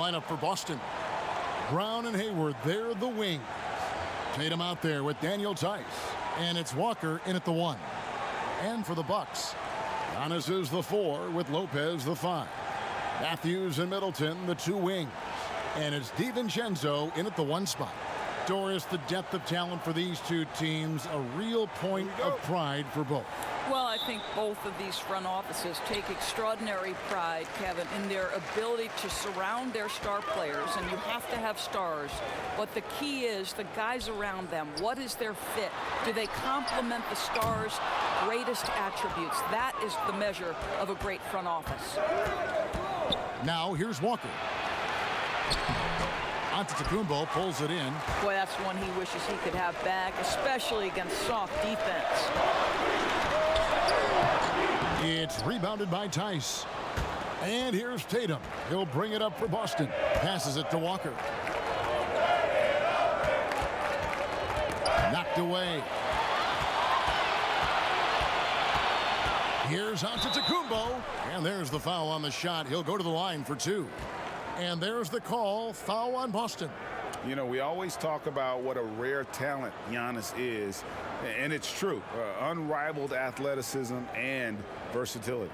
lineup for Boston. Brown and Hayward, they're the wings. Tatum out there with Daniel Tice. And it's Walker in at the 1. And for the Bucks, Giannis is the 4 with Lopez the 5. Matthews and Middleton, the 2 wings. And it's DiVincenzo in at the 1 spot. Doris, the depth of talent for these two teams, a real point of pride for both. Well, I think both of these front offices take extraordinary pride, Kevin, in their ability to surround their star players, and you have to have stars. But the key is the guys around them. What is their fit? Do they complement the stars' greatest attributes? That is the measure of a great front office. Now, here's Walker. Antetokounmpo pulls it in. Boy, that's one he wishes he could have back, especially against soft defense. It's rebounded by Tice. And here's Tatum. He'll bring it up for Boston. Passes it to Walker. Knocked away. Here's Antetokounmpo. And there's the foul on the shot. He'll go to the line for 2. And there's the call. Foul on Boston. You know, we always talk about what a rare talent Giannis is. And it's true. Unrivaled athleticism and versatility.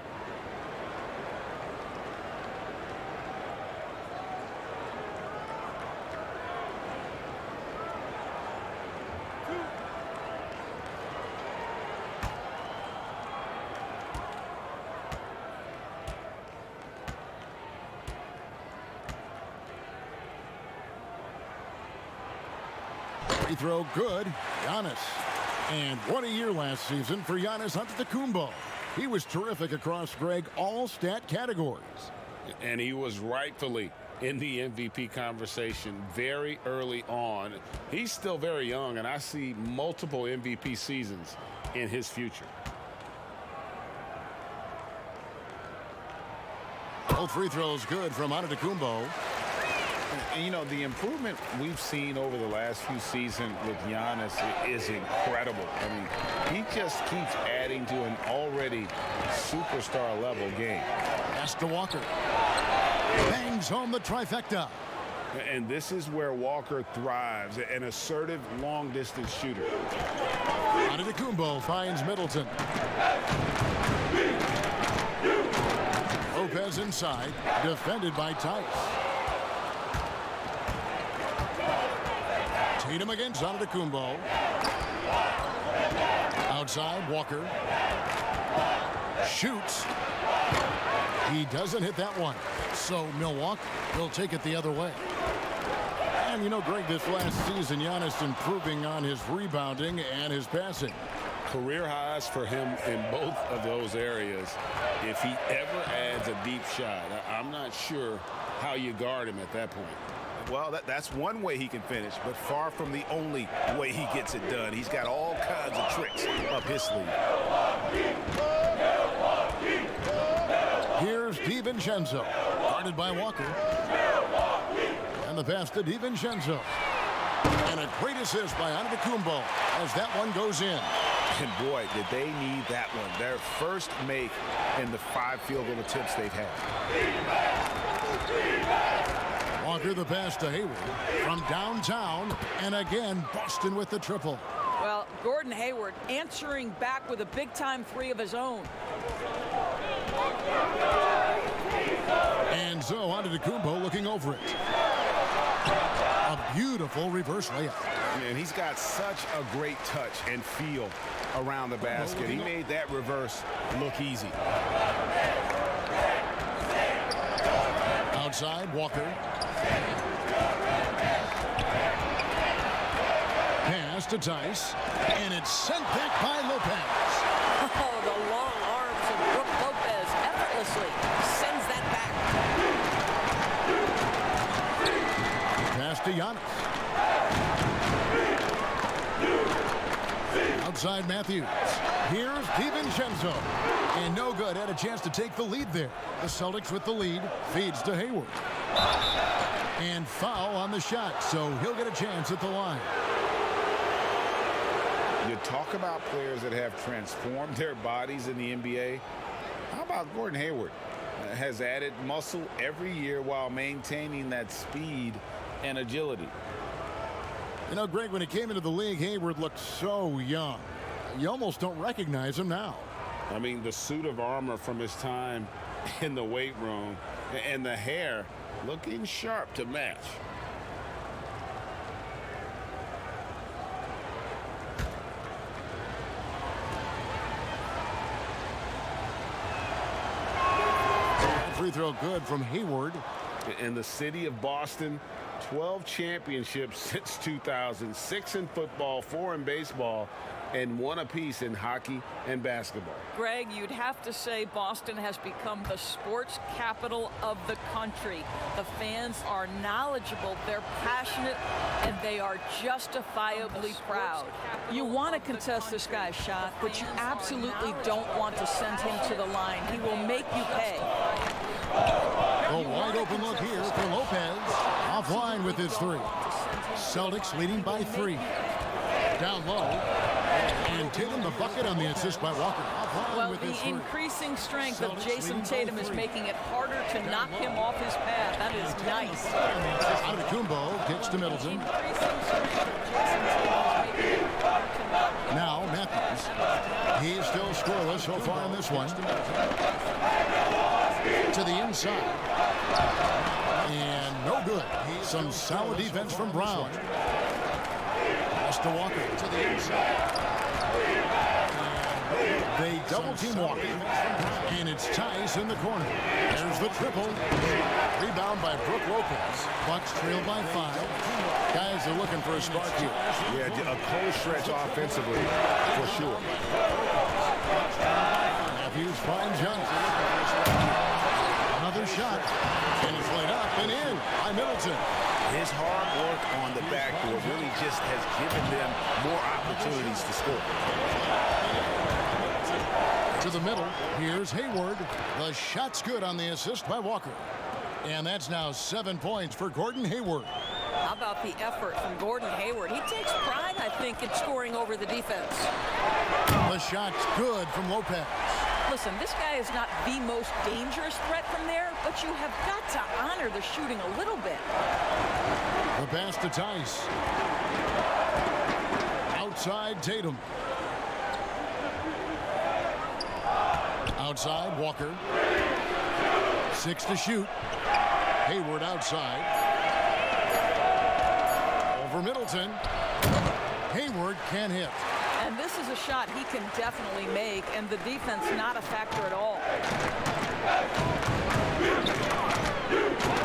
Free throw good. Giannis. And what a year last season for Giannis Antetokounmpo. He was terrific across, Greg, all stat categories. And he was rightfully in the MVP conversation very early on. He's still very young, and I see multiple MVP seasons in his future. Both free throws good from Antetokounmpo. And, you know, the improvement we've seen over the last few seasons with Giannis is incredible. I mean, he just keeps adding to an already superstar-level game. Pass to Walker. Bangs home the trifecta. And this is where Walker thrives, an assertive long-distance shooter. Antetokounmpo finds Middleton. Lopez inside, defended by Tice. Tatum against Antetokounmpo. Outside, Walker. Shoots. He doesn't hit that one. So Milwaukee will take it the other way. And you know, Greg, this last season, Giannis improving on his rebounding and his passing. Career highs for him in both of those areas. If he ever adds a deep shot, I'm not sure how you guard him at that point. Well, that's one way he can finish, but far from the only way he gets it done. He's got all kinds of tricks up his sleeve. Here's DiVincenzo, guarded by Walker. And the pass to DiVincenzo. And a great assist by Antetokounmpo as that one goes in. And boy, did they need that one. Their first make in the 5 field goal attempts they've had. Walker the pass to Hayward from downtown. And again, Boston with the triple. Well, Gordon Hayward answering back with a big-time 3 of his own. And so Antetokounmpo looking over it. A beautiful reverse layup. And he's got such a great touch and feel around the basket. He made that reverse look easy. Outside, Walker. Pass to Tice. And it's sent back by Lopez. Oh, the long arms of Brook Lopez effortlessly sends that back. Pass to Giannis. Outside Matthews. Here's DiVincenzo. And no good. Had a chance to take the lead there. The Celtics with the lead. Feeds to Hayward. And foul on the shot. So he'll get a chance at the line. You talk about players that have transformed their bodies in the NBA. How about Gordon Hayward? has added muscle every year while maintaining that speed and agility. You know, Greg, when he came into the league, Hayward looked so young. You almost don't recognize him now. I mean, the suit of armor from his time in the weight room and the hair looking sharp to match. Free throw good from Hayward. In the city of Boston, 12 championships since 2000, 6 in football, 4 in baseball, and 1 apiece in hockey and basketball. Greg, you'd have to say Boston has become the sports capital of the country. The fans are knowledgeable, they're passionate, and they are justifiably proud. You want to contest this guy's shot, but you absolutely don't want to send him to the line. He will make you pay. A wide open look here for Lopez. Offline with his 3. Celtics leading by 3. Down low. And Tatum the bucket on the assist by Walker. Well, the increasing strength of Jason Tatum is making it harder to knock him off his path. That is nice. Antetokounmpo kicks to Middleton. Now Matthews. He's still scoreless so far in this one. To the inside. And no good. Some solid defense from Brown. Pass to Walker to the inside. They double team Walker. And it's Tice in the corner. There's the triple. Rebound by Brook Lopez. Bucks trail by 5. Guys are looking for a spark here. Yeah, a cold stretch offensively for sure. Matthews finds Johnson. Another shot. And it's laid up and in by Middleton. His hard work on the backboard really just has given them more opportunities to score. To the middle. Here's Hayward. The shot's good on the assist by Walker. And that's now 7 points for Gordon Hayward. How about the effort from Gordon Hayward? He takes pride, I think, in scoring over the defense. The shot's good from Lopez. Listen, this guy is not the most dangerous threat from there, but you have got to honor the shooting a little bit. The pass to Tice. Outside Tatum. Outside Walker. 6 to shoot. Hayward outside. Over Middleton. Hayward can't hit. And this is a shot he can definitely make, and the defense not a factor at all.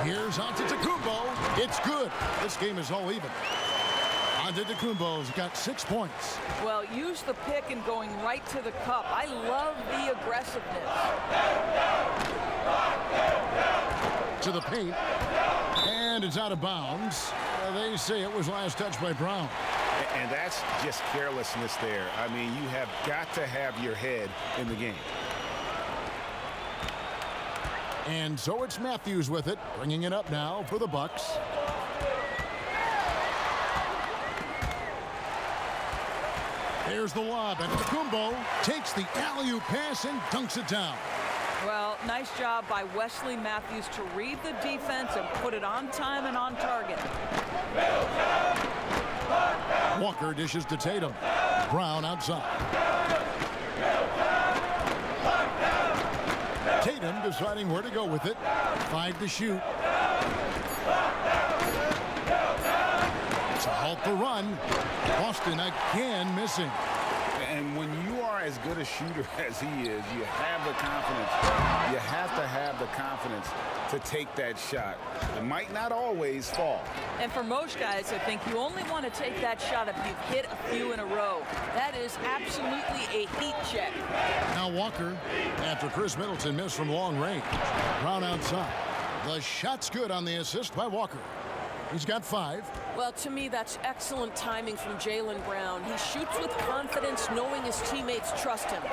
Here's Antetokounmpo. It's good. This game is all even. Antetokounmpo's got 6 points. Well, use the pick and going right to the cup. I love the aggressiveness. To the paint. And it's out of bounds. They say it was last touched by Brown. And that's just carelessness there. I mean, you have got to have your head in the game. And so it's Matthews with it, bringing it up now for the Bucks. There's the lob, and Antetokounmpo takes the alley-oop pass and dunks it down. Well, nice job by Wesley Matthews to read the defense and put it on time and on target. Walker dishes to Tatum. Brown outside. Tatum deciding where to go with it. 5 to shoot. To halt the run. Boston again missing. And when you are as good a shooter as he is, you have the confidence. You have to have the confidence to take that shot. It might not always fall. And for most guys, I think you only want to take that shot if you've hit a few in a row. That is absolutely a heat check. Now Walker, after Chris Middleton missed from long range. Brown outside. The shot's good on the assist by Walker. He's got 5. Well, to me, that's excellent timing from Jaylen Brown. He shoots with confidence, knowing his teammates trust him.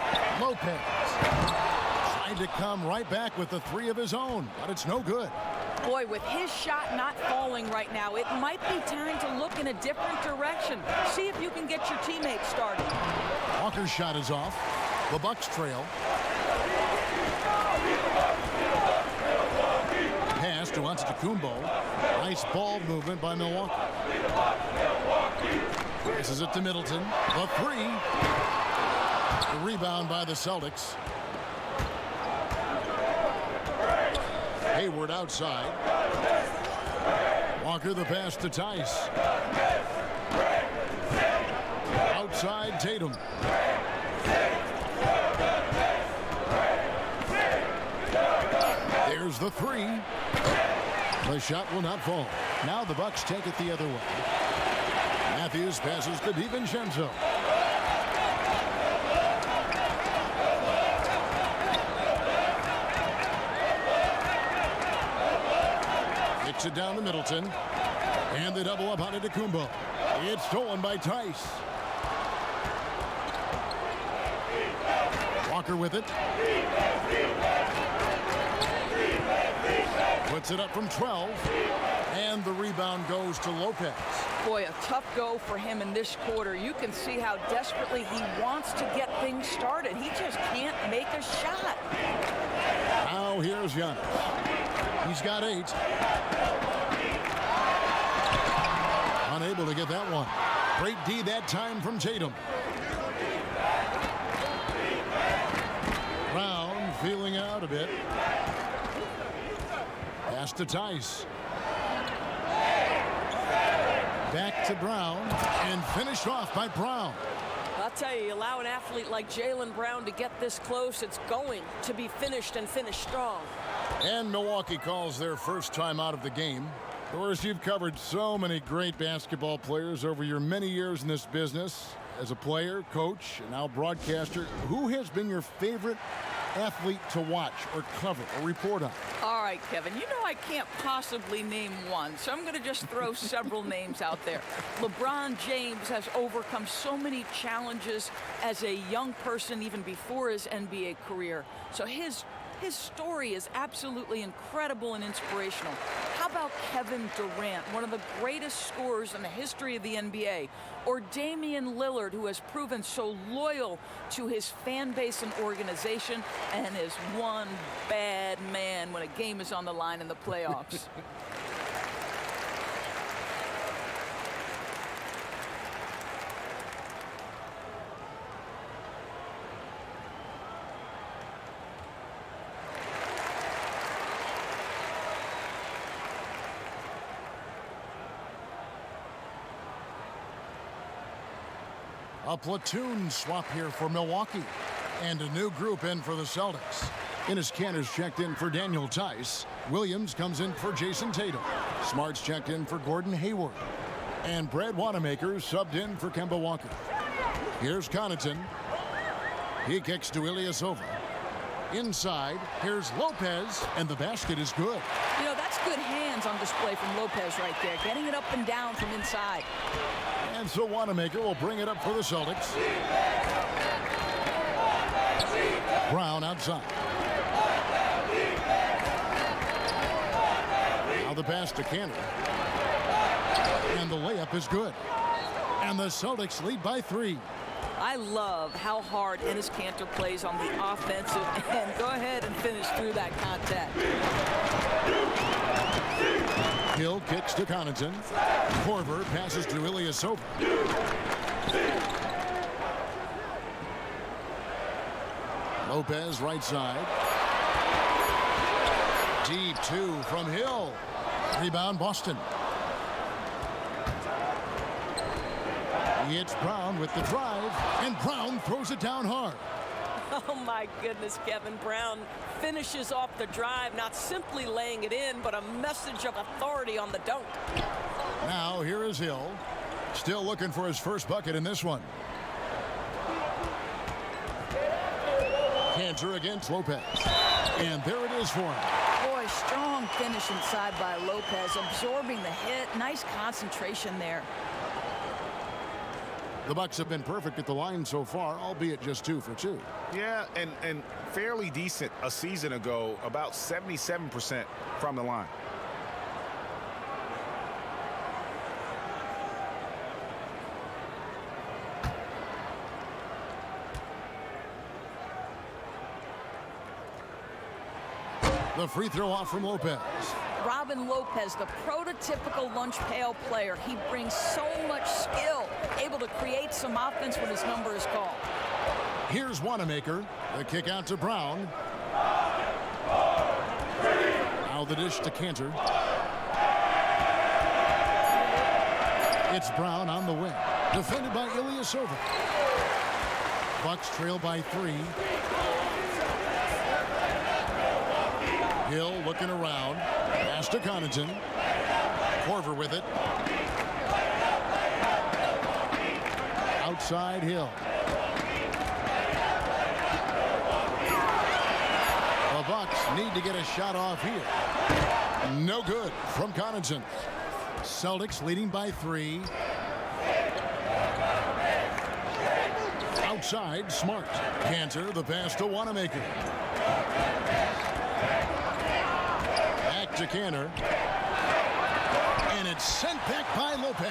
Lopez trying to come right back with the 3 of his own, but it's no good. Boy, with his shot not falling right now, it might be time to look in a different direction. See if you can get your teammates started. Walker's shot is off. The Bucks trail. to Antetokounmpo. Nice ball movement by Milwaukee. Passes it to Middleton. The three. The rebound by the Celtics. Hayward outside. Walker the pass to Tice. Outside Tatum. There's the three. The shot will not fall. Now the Bucks take it the other way. Matthews passes to DiVincenzo. Kicks it down to Middleton. And the double up on Antetokounmpo. It's stolen by Tice. Walker with it. Puts it up from 12. And the rebound goes to Lopez. Boy, a tough go for him in this quarter. You can see how desperately he wants to get things started. He just can't make a shot. Now here's Giannis. He's got 8. Unable to get that one. Great D that time from Tatum. Brown feeling out a bit. Pass to Tice. Back to Brown and finished off by Brown. I'll tell you, allow an athlete like Jaylen Brown to get this close, it's going to be finished and finished strong. And Milwaukee calls their first time out of the game. Doris, you've covered so many great basketball players over your many years in this business. As a player, coach, and now broadcaster, who has been your favorite athlete to watch or cover or report on? All right, Kevin, you know I can't possibly name one, so I'm going to just throw several names out there. LeBron James has overcome so many challenges as a young person, even before his NBA career. So his story is absolutely incredible and inspirational. How about Kevin Durant, one of the greatest scorers in the history of the NBA? Or Damian Lillard, who has proven so loyal to his fan base and organization and is one bad man when a game is on the line in the playoffs. A platoon swap here for Milwaukee. And a new group in for the Celtics. Enes Kanter's checked in for Daniel Tice. Williams comes in for Jason Tatum. Smart's checked in for Gordon Hayward. And Brad Wanamaker subbed in for Kemba Walker. Here's Connaughton. He kicks to Ilyasova. Inside, here's Lopez, and the basket is good. You know, that's good hands on display from Lopez right there, getting it up and down from inside. And so Wanamaker will bring it up for the Celtics. Brown outside. Now the pass to Kanter. And the layup is good. And the Celtics lead by 3. I love how hard Enes Kanter plays on the offensive end. Go ahead and finish through that contact. Hill kicks to Connaughton. Korver passes to Ilyasova. Lopez right side. Deep 2 from Hill. Rebound Boston. It's Brown with the drive, and Brown throws it down hard. Oh my goodness, Kevin. Brown finishes off the drive, not simply laying it in, but a message of authority on the dunk. Now here is Hill, still looking for his first bucket in this one. Kanter against Lopez, and there it is for him. Boy, strong finish inside by Lopez, absorbing the hit. Nice concentration there. The Bucks have been perfect at the line so far, albeit just 2 for 2. Yeah, and fairly decent a season ago, about 77% from the line. The free throw off from Lopez. Robin Lopez, the prototypical lunch pail player. He brings so much skill, able to create some offense when his number is called. Here's Wanamaker. The kick out to Brown. Now the dish to Cantor. It's Brown on the wing. Defended by Ilyasova. Bucks trail by 3. Hill looking around. Pass to Connaughton. Korver with it. Outside Hill. The Bucks need to get a shot off here. No good from Connaughton. Celtics leading by 3. Outside, Smart. Cantor, the pass to Wanamaker. Back to Cantor. And it's sent back by Lopez.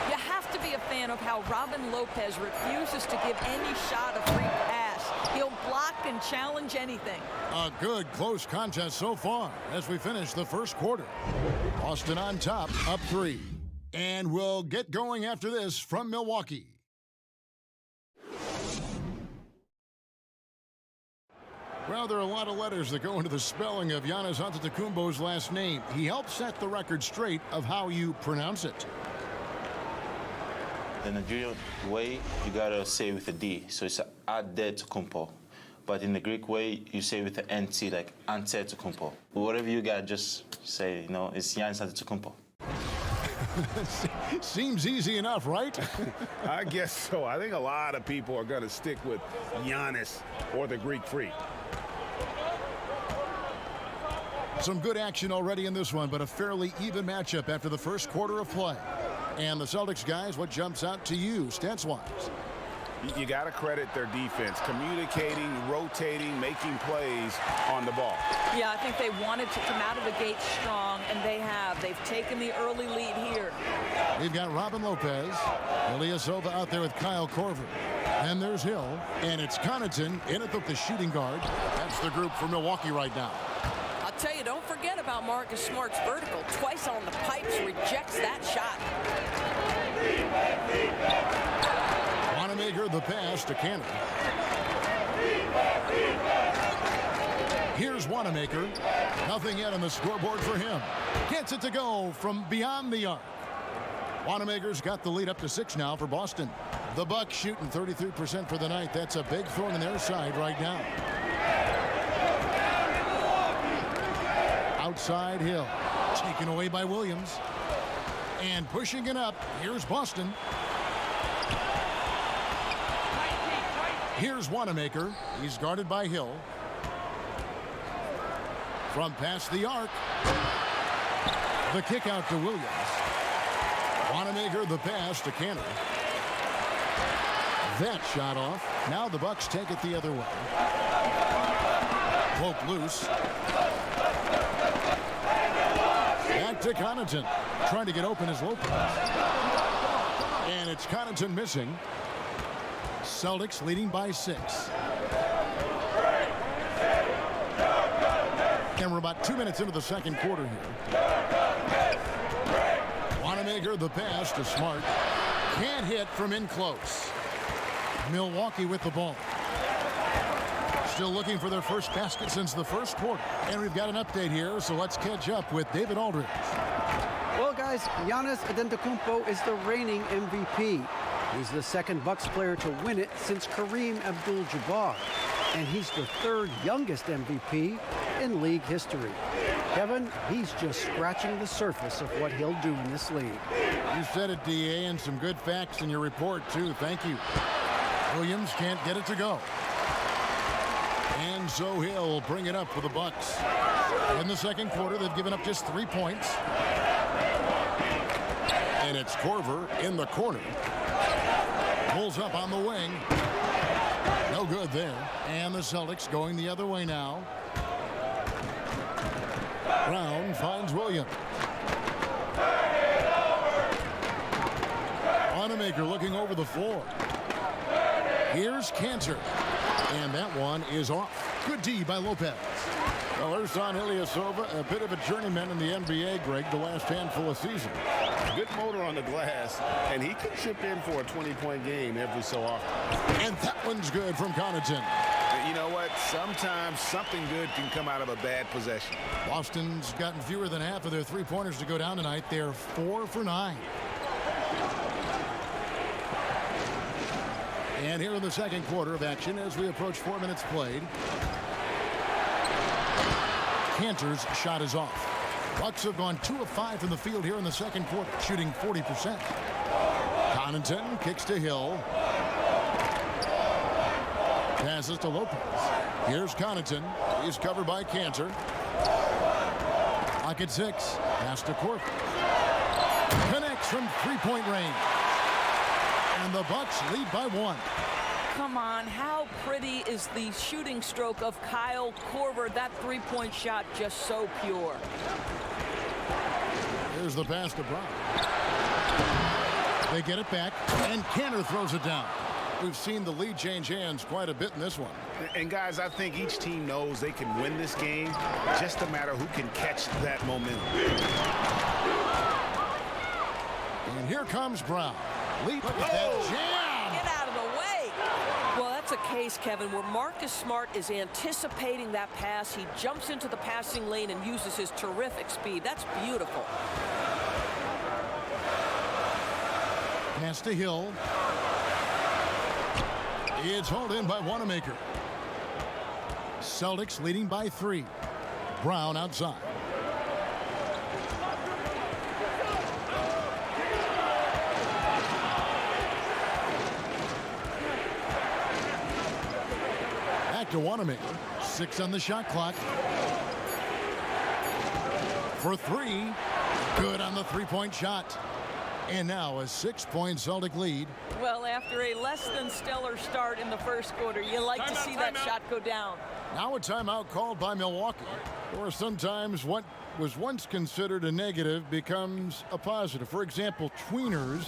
You have to be a fan of how Robin Lopez refuses to give any shot a free pass. He'll block and challenge anything. A good close contest so far as we finish the first quarter. Boston on top, up 3. And we'll get going after this from Milwaukee. Well, there are a lot of letters that go into the spelling of Giannis Antetokounmpo's last name. He helped set the record straight of how you pronounce it. The Nigerian way, you gotta say it with a D, so it's Antetokounmpo. But in the Greek way, you say it with the NT, like Antetokounmpo. Whatever you got, just say, you know, it's Giannis Antetokounmpo. Seems easy enough, right? I guess so. I think a lot of people are going to stick with Giannis or the Greek Freak. Some good action already in this one, but a fairly even matchup after the first quarter of play. And the Celtics guys, what jumps out to you, stats-wise? You got to credit their defense, communicating, rotating, making plays on the ball. Yeah, I think they wanted to come out of the gate strong, and they have. They've taken the early lead here. We've got Robin Lopez, Ilyasova out there with Kyle Korver. And there's Hill, and it's Connaughton in at the shooting guard. That's the group for Milwaukee right now. I'll tell you, don't forget about Marcus Smart's vertical. Twice on the pipes, rejects that shot. Wanamaker the pass to Cantor. Here's Wanamaker. Nothing yet on the scoreboard for him. Gets it to go from beyond the arc. Wanamaker's got the lead up to 6 now for Boston. The Bucks shooting 33% for the night. That's a big thorn in their side right now. Outside Hill. Taken away by Williams. And pushing it up. Here's Boston. Here's Wanamaker. He's guarded by Hill. From past the arc. The kick out to Williams. Wanamaker the pass to Cantor. That shot off. Now the Bucks take it the other way. Poke loose. Back to Connaughton. Trying to get open as Lopez. And it's Connaughton missing. Celtics leading by 6. And we're about 2 minutes into the second quarter here. Wanamaker the pass to Smart. Can't hit from in close. Milwaukee with the ball. Still looking for their first basket since the first quarter. And we've got an update here, so let's catch up with David Aldridge. Well, guys, Giannis Antetokounmpo is the reigning MVP. He's the second Bucks player to win it since Kareem Abdul-Jabbar. And he's the third youngest MVP in league history. Kevin, he's just scratching the surface of what he'll do in this league. You said it, D.A., and some good facts in your report, too. Thank you. Williams can't get it to go. And so he'll bring it up for the Bucks. In the second quarter, they've given up just 3 points. And it's Korver in the corner. Pulls up on the wing. No good there. And the Celtics going the other way now. Brown finds Williams. Wanamaker looking over the floor. Here's Cantor. And that one is off. Good D by Lopez. Well, Ersan Ilyasova, a bit of a journeyman in the NBA, Greg, the last handful of seasons. Good motor on the glass, and he can chip in for a 20-point game every so often. And that one's good from Connaughton. You know what? Sometimes something good can come out of a bad possession. Boston's gotten fewer than half of their three-pointers to go down tonight. They're 4 for 9. And here in the second quarter of action, as we approach 4 minutes played, Cantor's shot is off. Bucks have gone 2 of 5 from the field here in the second quarter, shooting 40%. Connaughton kicks to Hill. Passes to Lopez. Here's Connaughton. He's covered by Cantor. Clock at 6. Pass to Corver. Connects from three-point range. And the Bucks lead by 1. Come on, how pretty is the shooting stroke of Kyle Korver? That three-point shot just so pure. Here's the pass to Brown. They get it back, and Cantor throws it down. We've seen the lead change hands quite a bit in this one. And guys, I think each team knows they can win this game. Just a matter who can catch that momentum. And here comes Brown. Leap with that jam. Get out of the way. Well, that's a case, Kevin, where Marcus Smart is anticipating that pass. He jumps into the passing lane and uses his terrific speed. That's beautiful. Pass to Hill. It's hauled in by Wanamaker. Celtics leading by 3. Brown outside. Back to Wanamaker. 6 on the shot clock. For 3. Good on the three-point shot. And now a 6-point Celtic lead. Well, after a less than stellar start in the first quarter, you like to see that shot go down. Now a timeout called by Milwaukee, or sometimes what was once considered a negative becomes a positive. For example, tweeners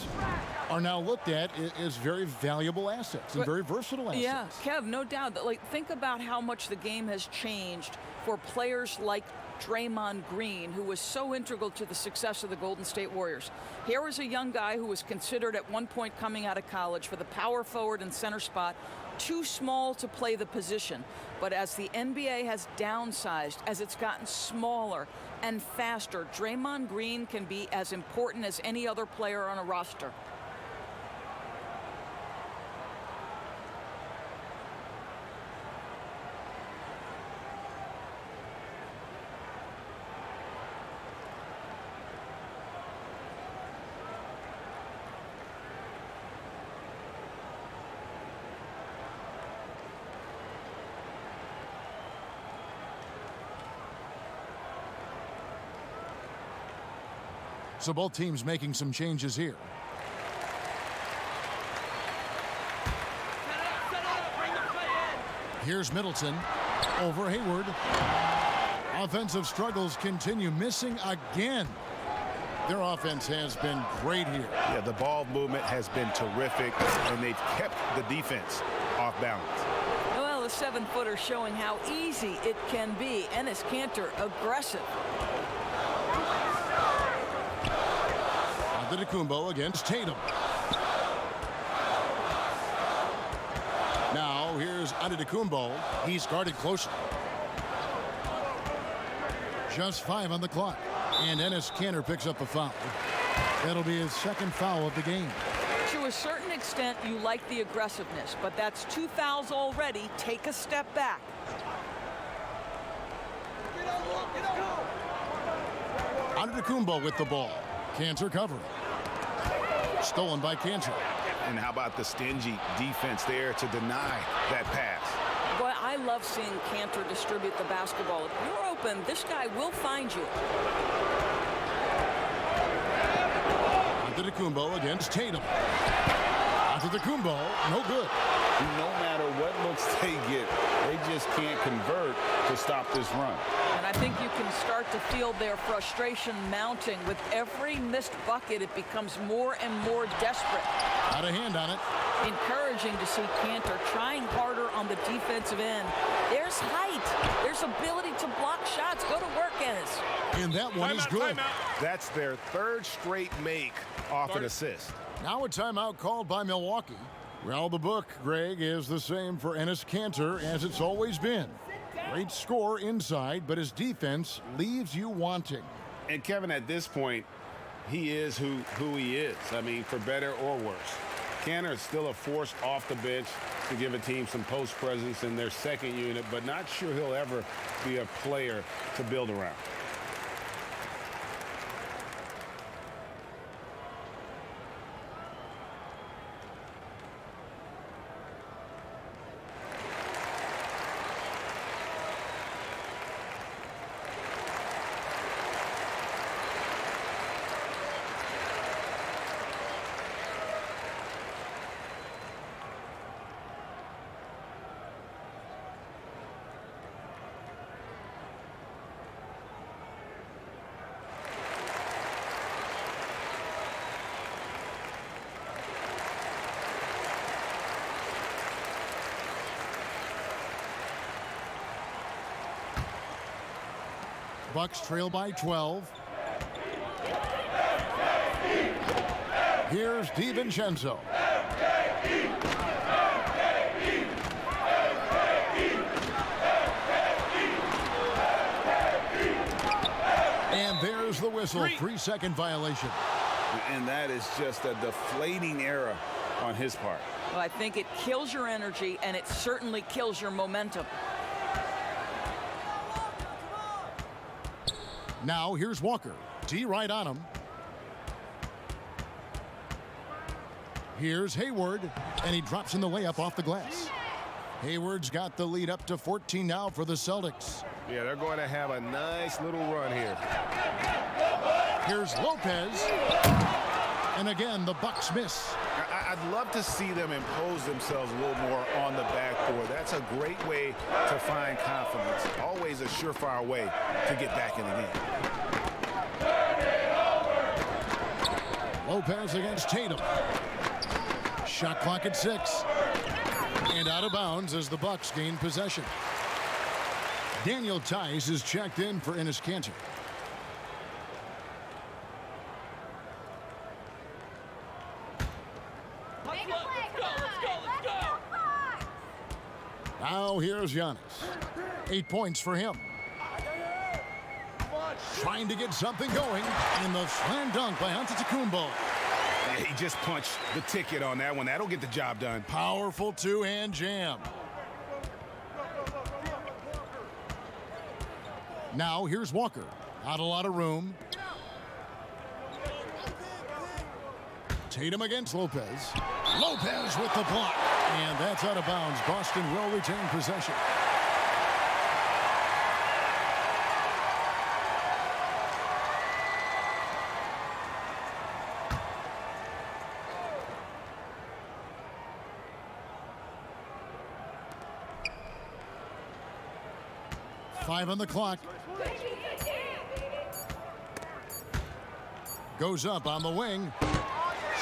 are now looked at as very valuable assets and very versatile assets. Yeah, Kev, no doubt. Think about how much the game has changed for players like Draymond Green, who was so integral to the success of the Golden State Warriors. Here was a young guy who was considered at one point coming out of college for the power forward and center spot, too small to play the position. But as the NBA has downsized, as it's gotten smaller and faster, Draymond Green can be as important as any other player on a roster. So both teams making some changes here. Here's Middleton over Hayward. Offensive struggles continue, missing again. Their offense has been great here. Yeah, the ball movement has been terrific, and they've kept the defense off balance. Well, the 7-footer showing how easy it can be. Enes Kanter, aggressive. Antetokounmpo against Tatum. Now here's Antetokounmpo. He's guarded closely. Just 5 on the clock. And Enes Kanter picks up a foul. That'll be his second foul of the game. To a certain extent, you like the aggressiveness, but that's 2 fouls already. Take a step back. Antetokounmpo with the ball. Kanter covering. Stolen by Kanter. And how about the stingy defense there to deny that pass? Boy, I love seeing Kanter distribute the basketball. If you're open, this guy will find you. Antetokounmpo against Tatum. Antetokounmpo, no good. No matter what looks they get, they just can't convert to stop this run. And I think you can start to feel their frustration mounting. With every missed bucket, it becomes more and more desperate. Got a hand on it. Encouraging to see Cantor trying harder on the defensive end. There's height. There's ability to block shots. Go to work, Ennis. And that one is good. That's their third straight make off an assist. Now a timeout called by Milwaukee. Well, the book, Greg, is the same for Enes Kanter as it's always been. Great score inside, but his defense leaves you wanting. And Kevin, at this point, he is who he is. I mean, for better or worse. Kanter is still a force off the bench to give a team some post presence in their second unit, but not sure he'll ever be a player to build around. Bucks trail by 12. Here's DiVincenzo. And there's the whistle. 3-second violation. And that is just a deflating error on his part. Well, I think it kills your energy, and it certainly kills your momentum. Now here's Walker. D right on him. Here's Hayward, and he drops in the layup off the glass. Hayward's got the lead up to 14 now for the Celtics. Yeah, they're going to have a nice little run here. Here's Lopez. And again, the Bucks miss. I'd love to see them impose themselves a little more on the backboard. That's a great way to find confidence. Always a surefire way to get back in the game. Lopez against Tatum. Shot clock at 6. And out of bounds as the Bucks gain possession. Daniel Tice is checked in for Enes Kanter. Now here's Giannis. 8 points for him. Trying to get something going. And the slam dunk by Antetokounmpo. Yeah, he just punched the ticket on that one. That'll get the job done. Powerful two-hand jam. Now here's Walker. Not a lot of room. Tatum against Lopez. Lopez with the block. And that's out of bounds. Boston will retain possession. Five on the clock. Goes up on the wing.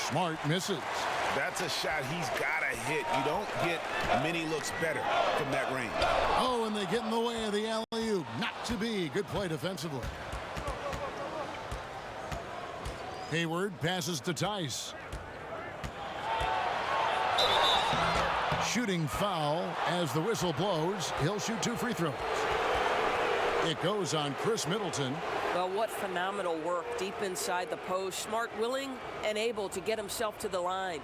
Smart misses. That's a shot he's got to hit. You don't get many looks better from that range. Oh, and they get in the way of the alley-oop. Not to be. Good play defensively. Hayward passes to Tice. Shooting foul as the whistle blows. He'll shoot 2 free throws. It goes on Chris Middleton. Well, what phenomenal work deep inside the post. Smart, willing, and able to get himself to the line.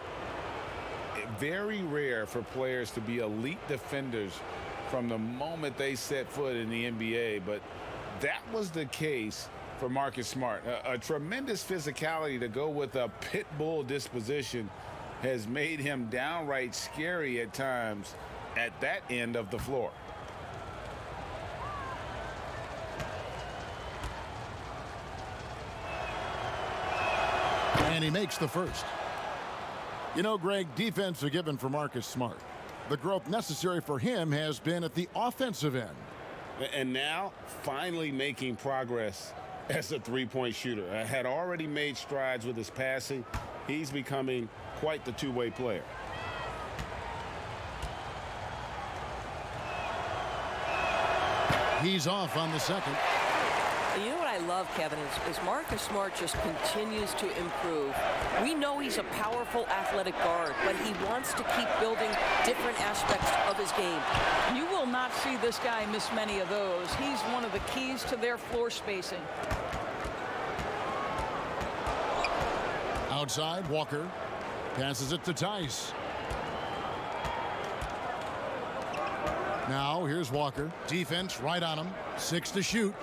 Very rare for players to be elite defenders from the moment they set foot in the NBA, but that was the case for Marcus Smart. A tremendous physicality to go with a pit bull disposition has made him downright scary at times at that end of the floor. And he makes the first. You know, Greg, defense a given for Marcus Smart. The growth necessary for him has been at the offensive end. And now, finally making progress as a three-point shooter. Had already made strides with his passing. He's becoming quite the two-way player. He's off on the second. You know what I love, Kevin, is Marcus Smart just continues to improve. We know he's a powerful athletic guard, but he wants to keep building different aspects of his game. You will not see this guy miss many of those. He's one of the keys to their floor spacing. Outside, Walker passes it to Tice. Now, here's Walker. Defense right on him. 6 to shoot.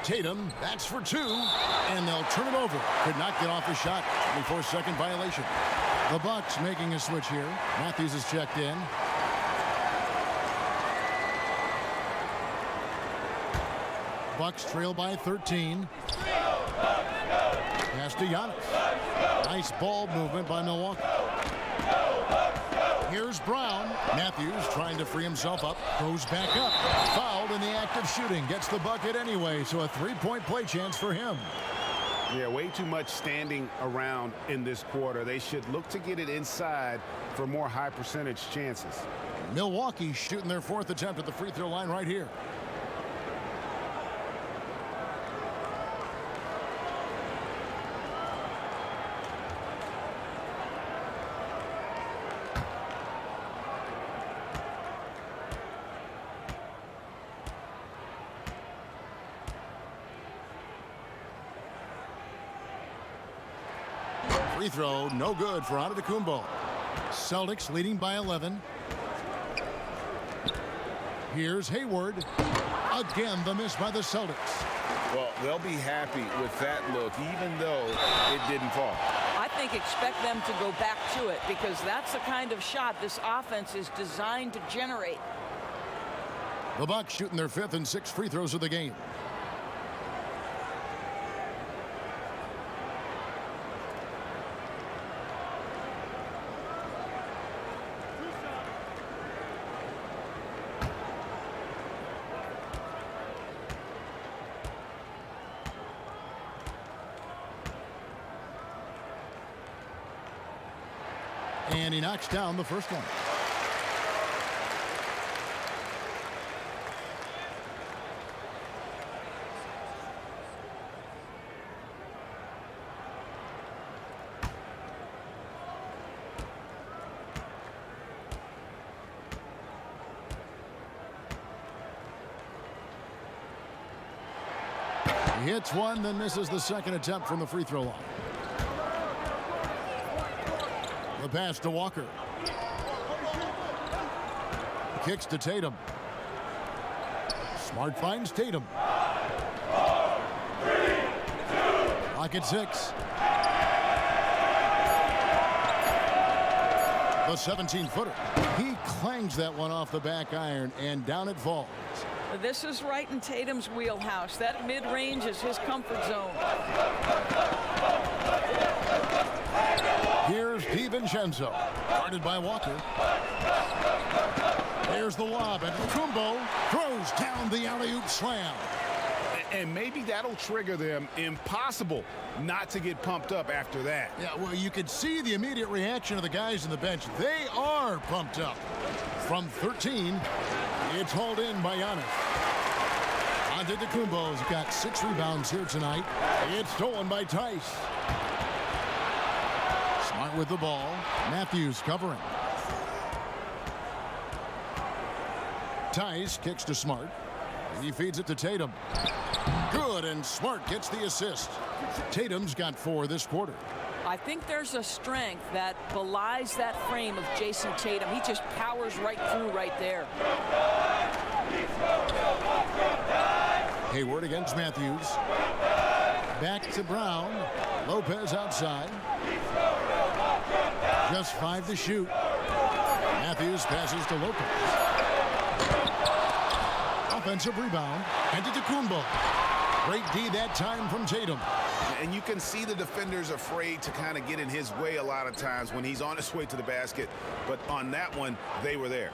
Tatum, that's for 2, and they'll turn it over. Could not get off the shot. 24-second violation. The Bucks making a switch here. Matthews is checked in. Bucks trail by 13. Pass to Giannis. Nice ball movement by Milwaukee. Here's Brown. Matthews trying to free himself up. Goes back up. Fouled in the act of shooting. Gets the bucket anyway, so a three-point play chance for him. Yeah, way too much standing around in this quarter. They should look to get it inside for more high percentage chances. Milwaukee shooting their 4th attempt at the free throw line right here. Free throw, no good for Antetokounmpo. Celtics leading by 11. Here's Hayward. Again, the miss by the Celtics. Well, they'll be happy with that look, even though it didn't fall. I think expect them to go back to it because that's the kind of shot this offense is designed to generate. The Bucks shooting their 5th and 6th free throws of the game. And he knocks down the first one. He hits one, then misses the second attempt from the free throw line. The pass to Walker. Kicks to Tatum. Smart finds Tatum. Clock at 6. The 17-footer. He clangs that one off the back iron, and down it falls. This is right in Tatum's wheelhouse. That mid-range is his comfort zone. Here's DiVincenzo, guarded by Walker. There's the lob, and Kumbo throws down the alley-oop slam. And maybe that'll trigger them. Impossible not to get pumped up after that. Yeah, well, you could see the immediate reaction of the guys on the bench. They are pumped up. From 13, it's hauled in by Giannis. Antetokounmpo's got 6 rebounds here tonight. It's stolen by Tice. Smart with the ball. Matthews covering. Tice kicks to Smart. He feeds it to Tatum. Good, and Smart gets the assist. Tatum's got 4 this quarter. I think there's a strength that belies that frame of Jason Tatum. He just powers right through right there. Hayward against Matthews. Back to Brown. Lopez outside. Just 5 to shoot. Matthews passes to Lopez. Offensive rebound. Antetokounmpo. Great D that time from Tatum. And you can see the defenders afraid to kind of get in his way a lot of times when he's on his way to the basket. But on that one, they were there.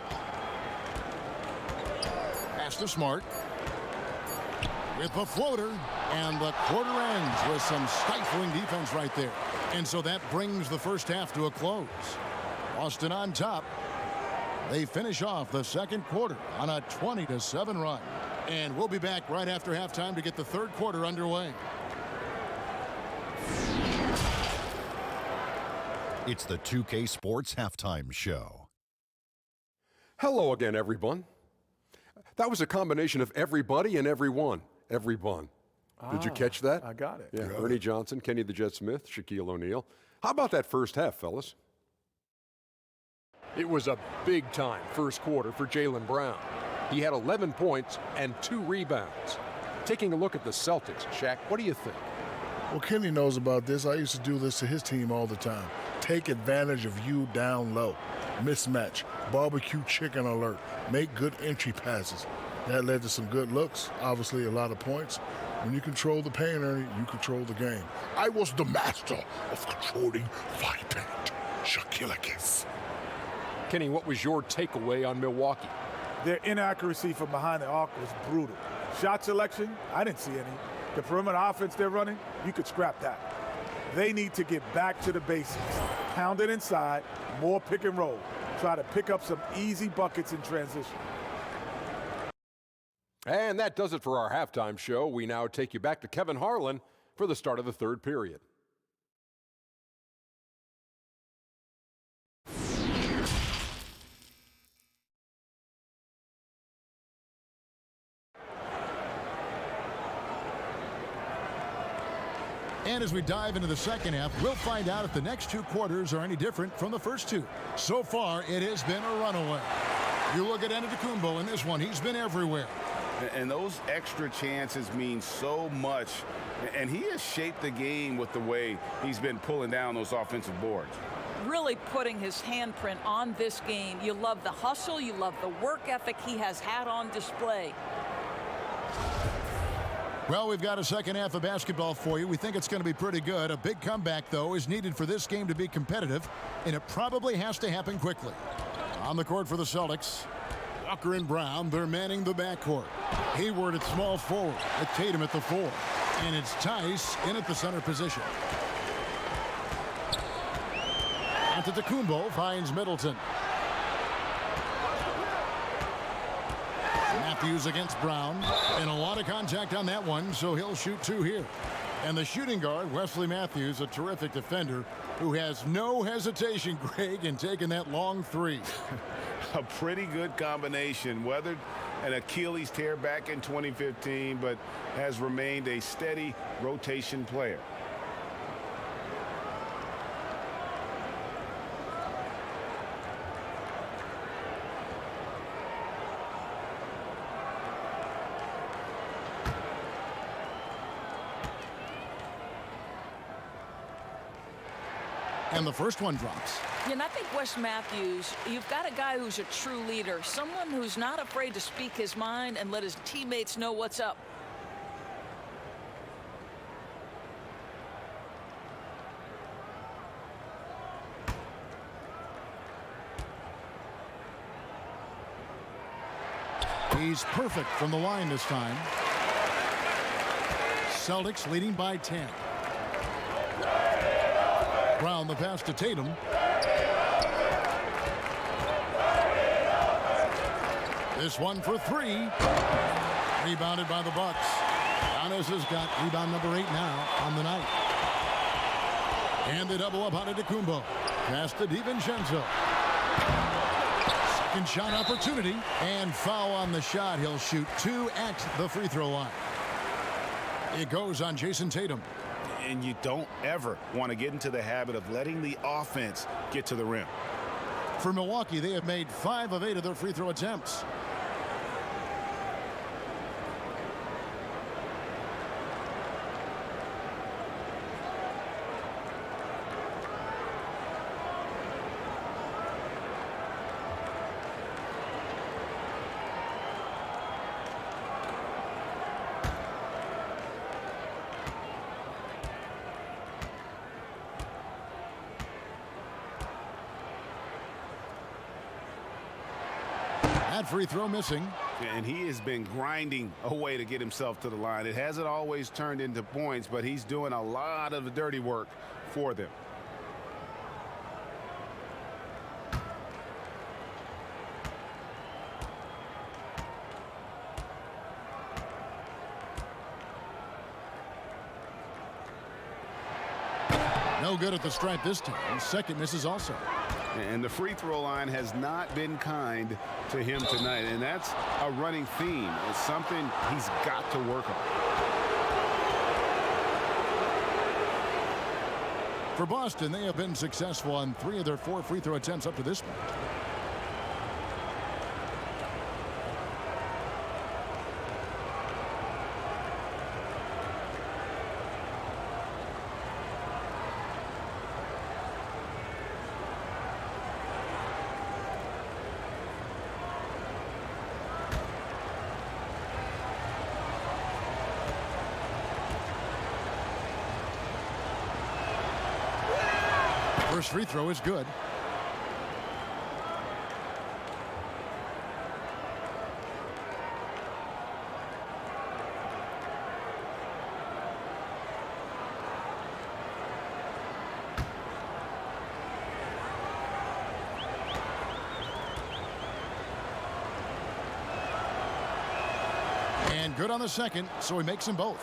Pass to Smart. With the floater, and the quarter ends with some stifling defense right there. And so that brings the first half to a close. Boston on top. They finish off the second quarter on a 20-7 run. And we'll be back right after halftime to get the third quarter underway. It's the 2K Sports Halftime Show. Hello again, everyone. That was a combination of everybody and everyone. Everyone. Did you catch that? I got it. Yeah, Ernie Johnson, Kenny the Jet Smith, Shaquille O'Neal. How about that first half, fellas? It was a big-time first quarter for Jaylen Brown. He had 11 points and 2 rebounds. Taking a look at the Celtics, Shaq, what do you think? Well, Kenny knows about this. I used to do this to his team all the time. Take advantage of you down low. Mismatch. Barbecue chicken alert. Make good entry passes. That led to some good looks. Obviously, a lot of points. When you control the paint, Ernie, you control the game. I was the master of controlling fighting. Shaquille. Kenny, what was your takeaway on Milwaukee? Their inaccuracy from behind the arc was brutal. Shot selection, I didn't see any. The perimeter offense they're running, you could scrap that. They need to get back to the basics. Pound it inside, more pick and roll. Try to pick up some easy buckets in transition. And that does it for our halftime show. We now take you back to Kevin Harlan for the start of the third period. And as we dive into the second half, we'll find out if the next 2 quarters are any different from the first 2. So far, it has been a runaway. You look at Antetokounmpo in this one. He's been everywhere. And those extra chances mean so much. And he has shaped the game with the way he's been pulling down those offensive boards. Really putting his handprint on this game. You love the hustle. You love the work ethic he has had on display. Well, we've got a second half of basketball for you. We think it's going to be pretty good. A big comeback, though, is needed for this game to be competitive, and it probably has to happen quickly. On the court for the Celtics, Walker and Brown, they're manning the backcourt. Hayward at small forward, with Tatum at the 4. And it's Tice in at the center position. Antetokounmpo finds Middleton. Matthews against Brown, and a lot of contact on that one, so he'll shoot 2 here. And the shooting guard, Wesley Matthews, a terrific defender who has no hesitation, Greg, in taking that long 3. A pretty good combination. Weathered an Achilles tear back in 2015, but has remained a steady rotation player. And the first one drops. And I think Wes Matthews, you've got a guy who's a true leader, someone who's not afraid to speak his mind and let his teammates know what's up. He's perfect from the line this time. Celtics leading by 10. Brown the pass to Tatum. This one for 3. Rebounded by the Bucks. Giannis has got rebound number 8 now on the night. And they double up on Antetokounmpo. Pass to DiVincenzo. Second shot opportunity. And foul on the shot. He'll shoot 2 at the free throw line. It goes on Jason Tatum. And you don't ever want to get into the habit of letting the offense get to the rim. For Milwaukee, they have made 5 of 8 of their free throw attempts. That free throw missing. And he has been grinding away to get himself to the line. It hasn't always turned into points, but he's doing a lot of the dirty work for them. No good at the stripe this time. Second misses also. And the free throw line has not been kind to him tonight. And that's a running theme. It's something he's got to work on. For Boston, they have been successful on 3 of their 4 free throw attempts up to this point. First free throw is good. And good on the second, so he makes them both.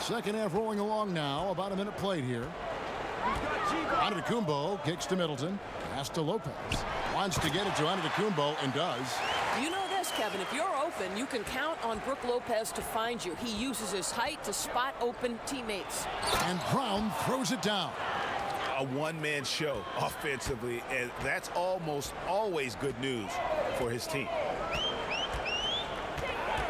Second half rolling along now. About a minute played here. Antetokounmpo kicks to Middleton. Pass to Lopez. Wants to get it to Antetokounmpo and does. You know this, Kevin. If you're open, you can count on Brook Lopez to find you. He uses his height to spot open teammates. And Brown throws it down. A one-man show offensively, and that's almost always good news for his team.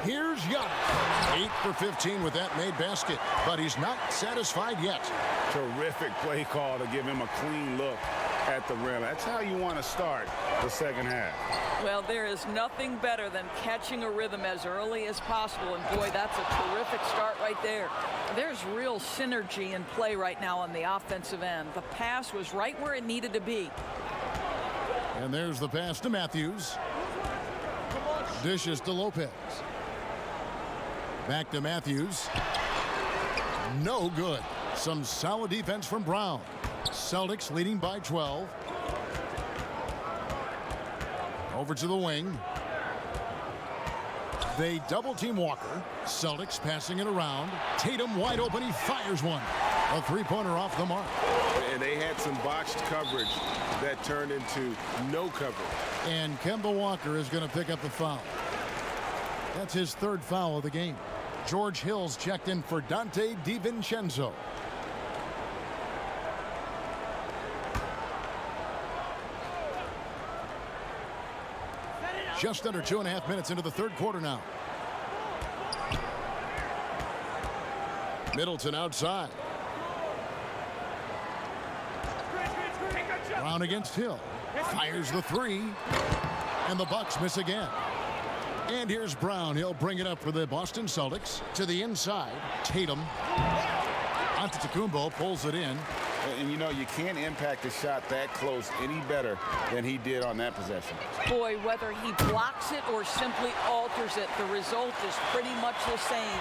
Here's Giannis. 8 for 15 with that made basket, but he's not satisfied yet. Terrific play call to give him a clean look at the rim. That's how you want to start the second half. Well, there is nothing better than catching a rhythm as early as possible. And boy, that's a terrific start right there. There's real synergy in play right now on the offensive end. The pass was right where it needed to be. And there's the pass to Matthews. Dishes to Lopez. Back to Matthews. No good. Some solid defense from Brown. Celtics leading by 12. Over to the wing. They double team Walker. Celtics passing it around. Tatum wide open. He fires one. A three-pointer off the mark. And they had some botched coverage that turned into no coverage. And Kemba Walker is going to pick up the foul. That's his 3rd foul of the game. George Hill's checked in for Dante DiVincenzo. Just under 2.5 minutes into the 3rd quarter now. Middleton outside. Brown against Hill. Fires the 3. And the Bucks miss again. And here's Brown. He'll bring it up for the Boston Celtics. To the inside. Tatum. Antetokounmpo pulls it in. And, you know, you can't impact a shot that close any better than he did on that possession. Boy, whether he blocks it or simply alters it, the result is pretty much the same.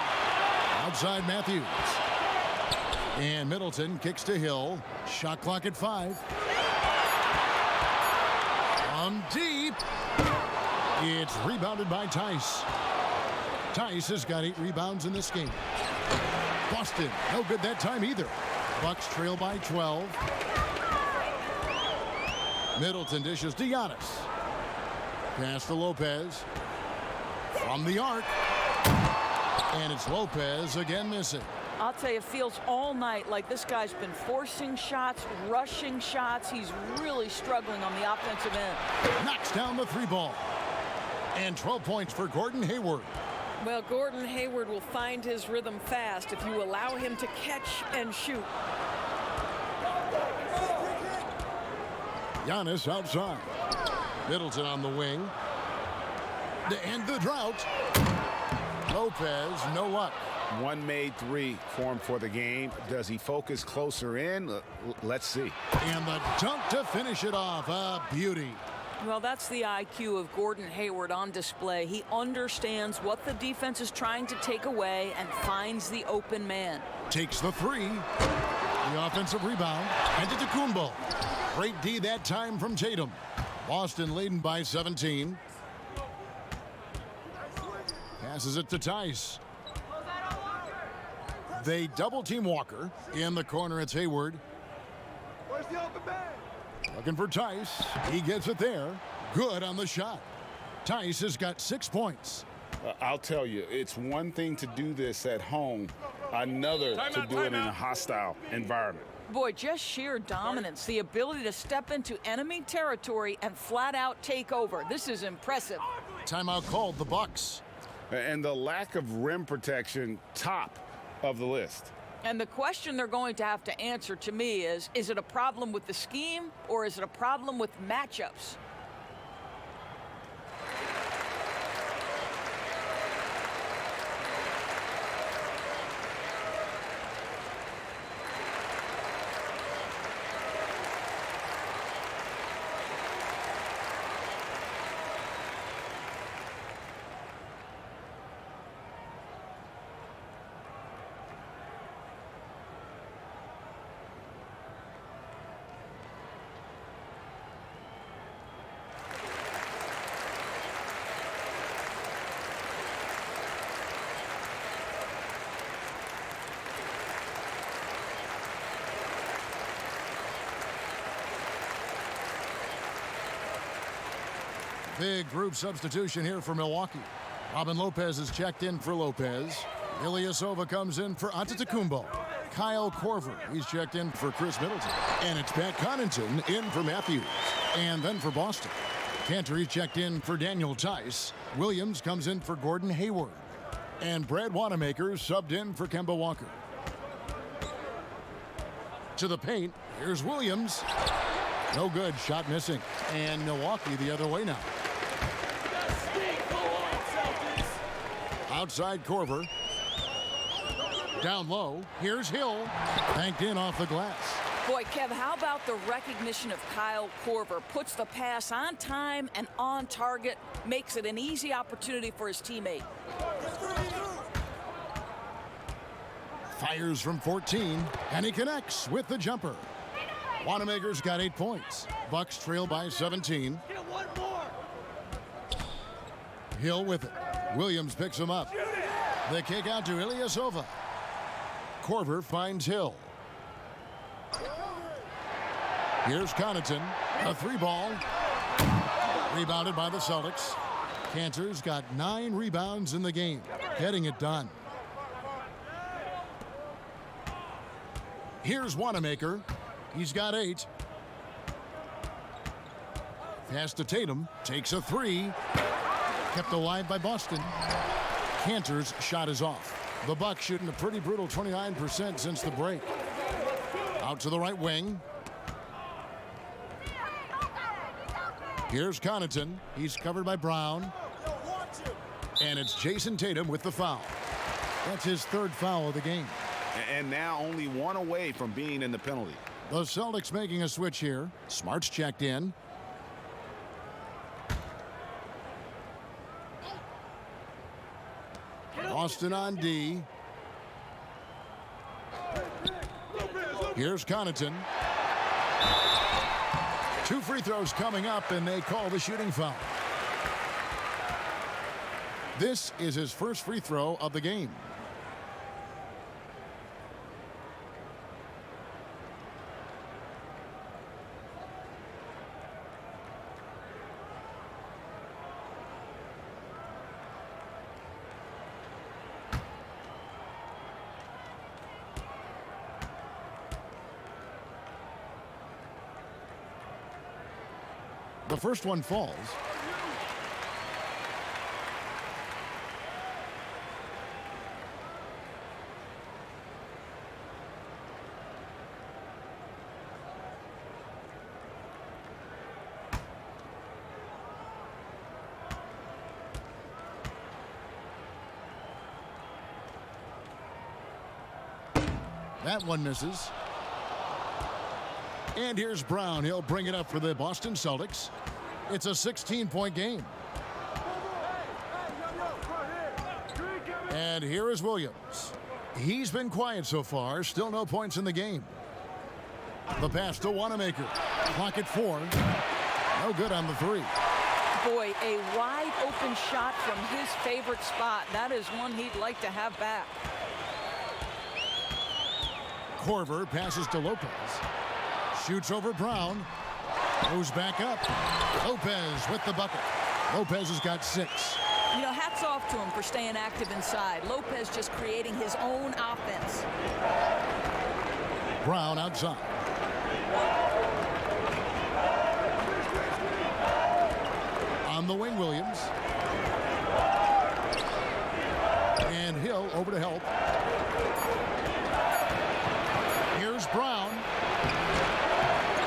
Outside Matthews. And Middleton kicks to Hill. Shot clock at 5. From deep. It's rebounded by Tice. Tice has got 8 rebounds in this game. Boston, no good that time either. Bucks trail by 12. Middleton dishes to Giannis. Pass to Lopez. From the arc. And it's Lopez again missing. I'll tell you, it feels all night like this guy's been forcing shots, rushing shots. He's really struggling on the offensive end. Knocks down the 3-ball. And 12 points for Gordon Hayward. Well, Gordon Hayward will find his rhythm fast if you allow him to catch and shoot. Giannis outside. Middleton on the wing. To end the drought. Lopez, no luck. One made 3 formed for the game. Does he focus closer in? Let's see. And the dunk to finish it off. A beauty. Well, that's the IQ of Gordon Hayward on display. He understands what the defense is trying to take away and finds the open man. Takes the three. The offensive rebound. And to Antetokounmpo. Great D that time from Tatum. Boston leading by 17. Passes it to Tice. They double-team Walker. In the corner, it's Hayward. Where's the open man? Looking for Tice. He gets it there. Good on the shot. Tice has got 6 points. I'll tell you, it's one thing to do this at home, another to do it in a hostile environment. Boy, just sheer dominance, the ability to step into enemy territory and flat out take over. This is impressive. Timeout called, the Bucks. And the lack of rim protection, top of the list. And the question they're going to have to answer to me is it a problem with the scheme or is it a problem with matchups? Big group substitution here for Milwaukee. Robin Lopez is checked in for Lopez. Ilyasova comes in for Antetokounmpo. Kyle Korver, he's checked in for Chris Middleton. And it's Pat Connaughton in for Matthews. And then for Boston, Cantor, he's checked in for Daniel Tice. Williams comes in for Gordon Hayward. And Brad Wanamaker subbed in for Kemba Walker. To the paint, here's Williams. No good, shot missing. And Milwaukee the other way now. Outside Korver. Down low. Here's Hill. Banked in off the glass. Boy, Kev, how about the recognition of Kyle Korver? Puts the pass on time and on target. Makes it an easy opportunity for his teammate. Fires from 14. And he connects with the jumper. Wanamaker's got 8 points. Bucks trail by 17. Hill with it. Williams picks him up. The kick out to Ilyasova. Korver finds Hill. Here's Connaughton. A 3-ball. Rebounded by the Celtics. Cantor's got 9 rebounds in the game. Getting it done. Here's Wanamaker. He's got 8. Pass to Tatum. Takes a 3. Kept alive by Boston. Cantor's shot is off. The Bucks shooting a pretty brutal 29% since the break. Out to the right wing. Here's Connaughton. He's covered by Brown. And it's Jason Tatum with the foul. That's his 3rd foul of the game. And now only 1 away from being in the penalty. The Celtics making a switch here. Smart's checked in. Austin on D. Here's Connaughton. 2 free throws coming up, and they call the shooting foul. This is his first free throw of the game. The first one falls. That one misses. And here's Brown. He'll bring it up for the Boston Celtics. It's a 16-point game. And here is Williams. He's been quiet so far. Still no points in the game. The pass to Wanamaker. Clock at 4. No good on the 3. Boy, a wide open shot from his favorite spot. That is one he'd like to have back. Korver passes to Lopez. Shoots over Brown. Goes back up. Lopez with the bucket. Lopez has got 6. You know, hats off to him for staying active inside. Lopez just creating his own offense. Brown outside. On the wing, Williams. And Hill over to help. Here's Brown.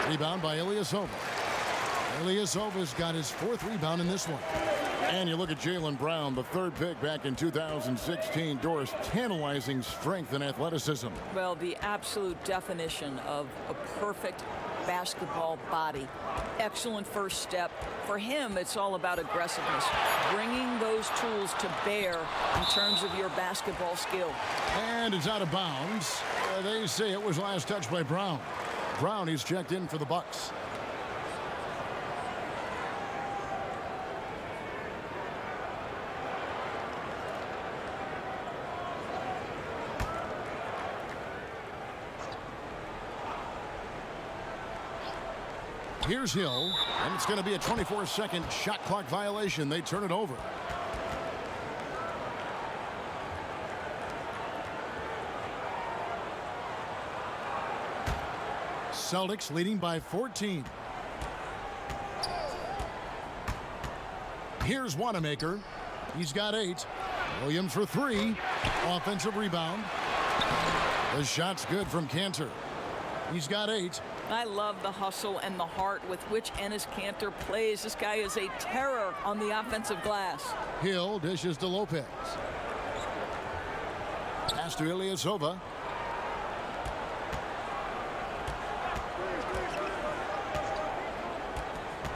Rebound by Ilyasova. Ilyasova's got his 4th rebound in this one. And you look at Jaylen Brown, the 3rd pick back in 2016. Doris, tantalizing strength and athleticism. Well, the absolute definition of a perfect basketball body. Excellent first step. For him, it's all about aggressiveness. Bringing those tools to bear in terms of your basketball skill. And it's out of bounds. They say it was last touched by Brown. Brown, he's checked in for the Bucks. Here's Hill, and it's going to be a 24-second shot clock violation. They turn it over. Celtics leading by 14. Here's Wanamaker. He's got 8. Williams for 3. Offensive rebound. The shot's good from Cantor. He's got 8. I love the hustle and the heart with which Enes Kanter plays. This guy is a terror on the offensive glass. Hill dishes to Lopez. Pass to Ilyasova.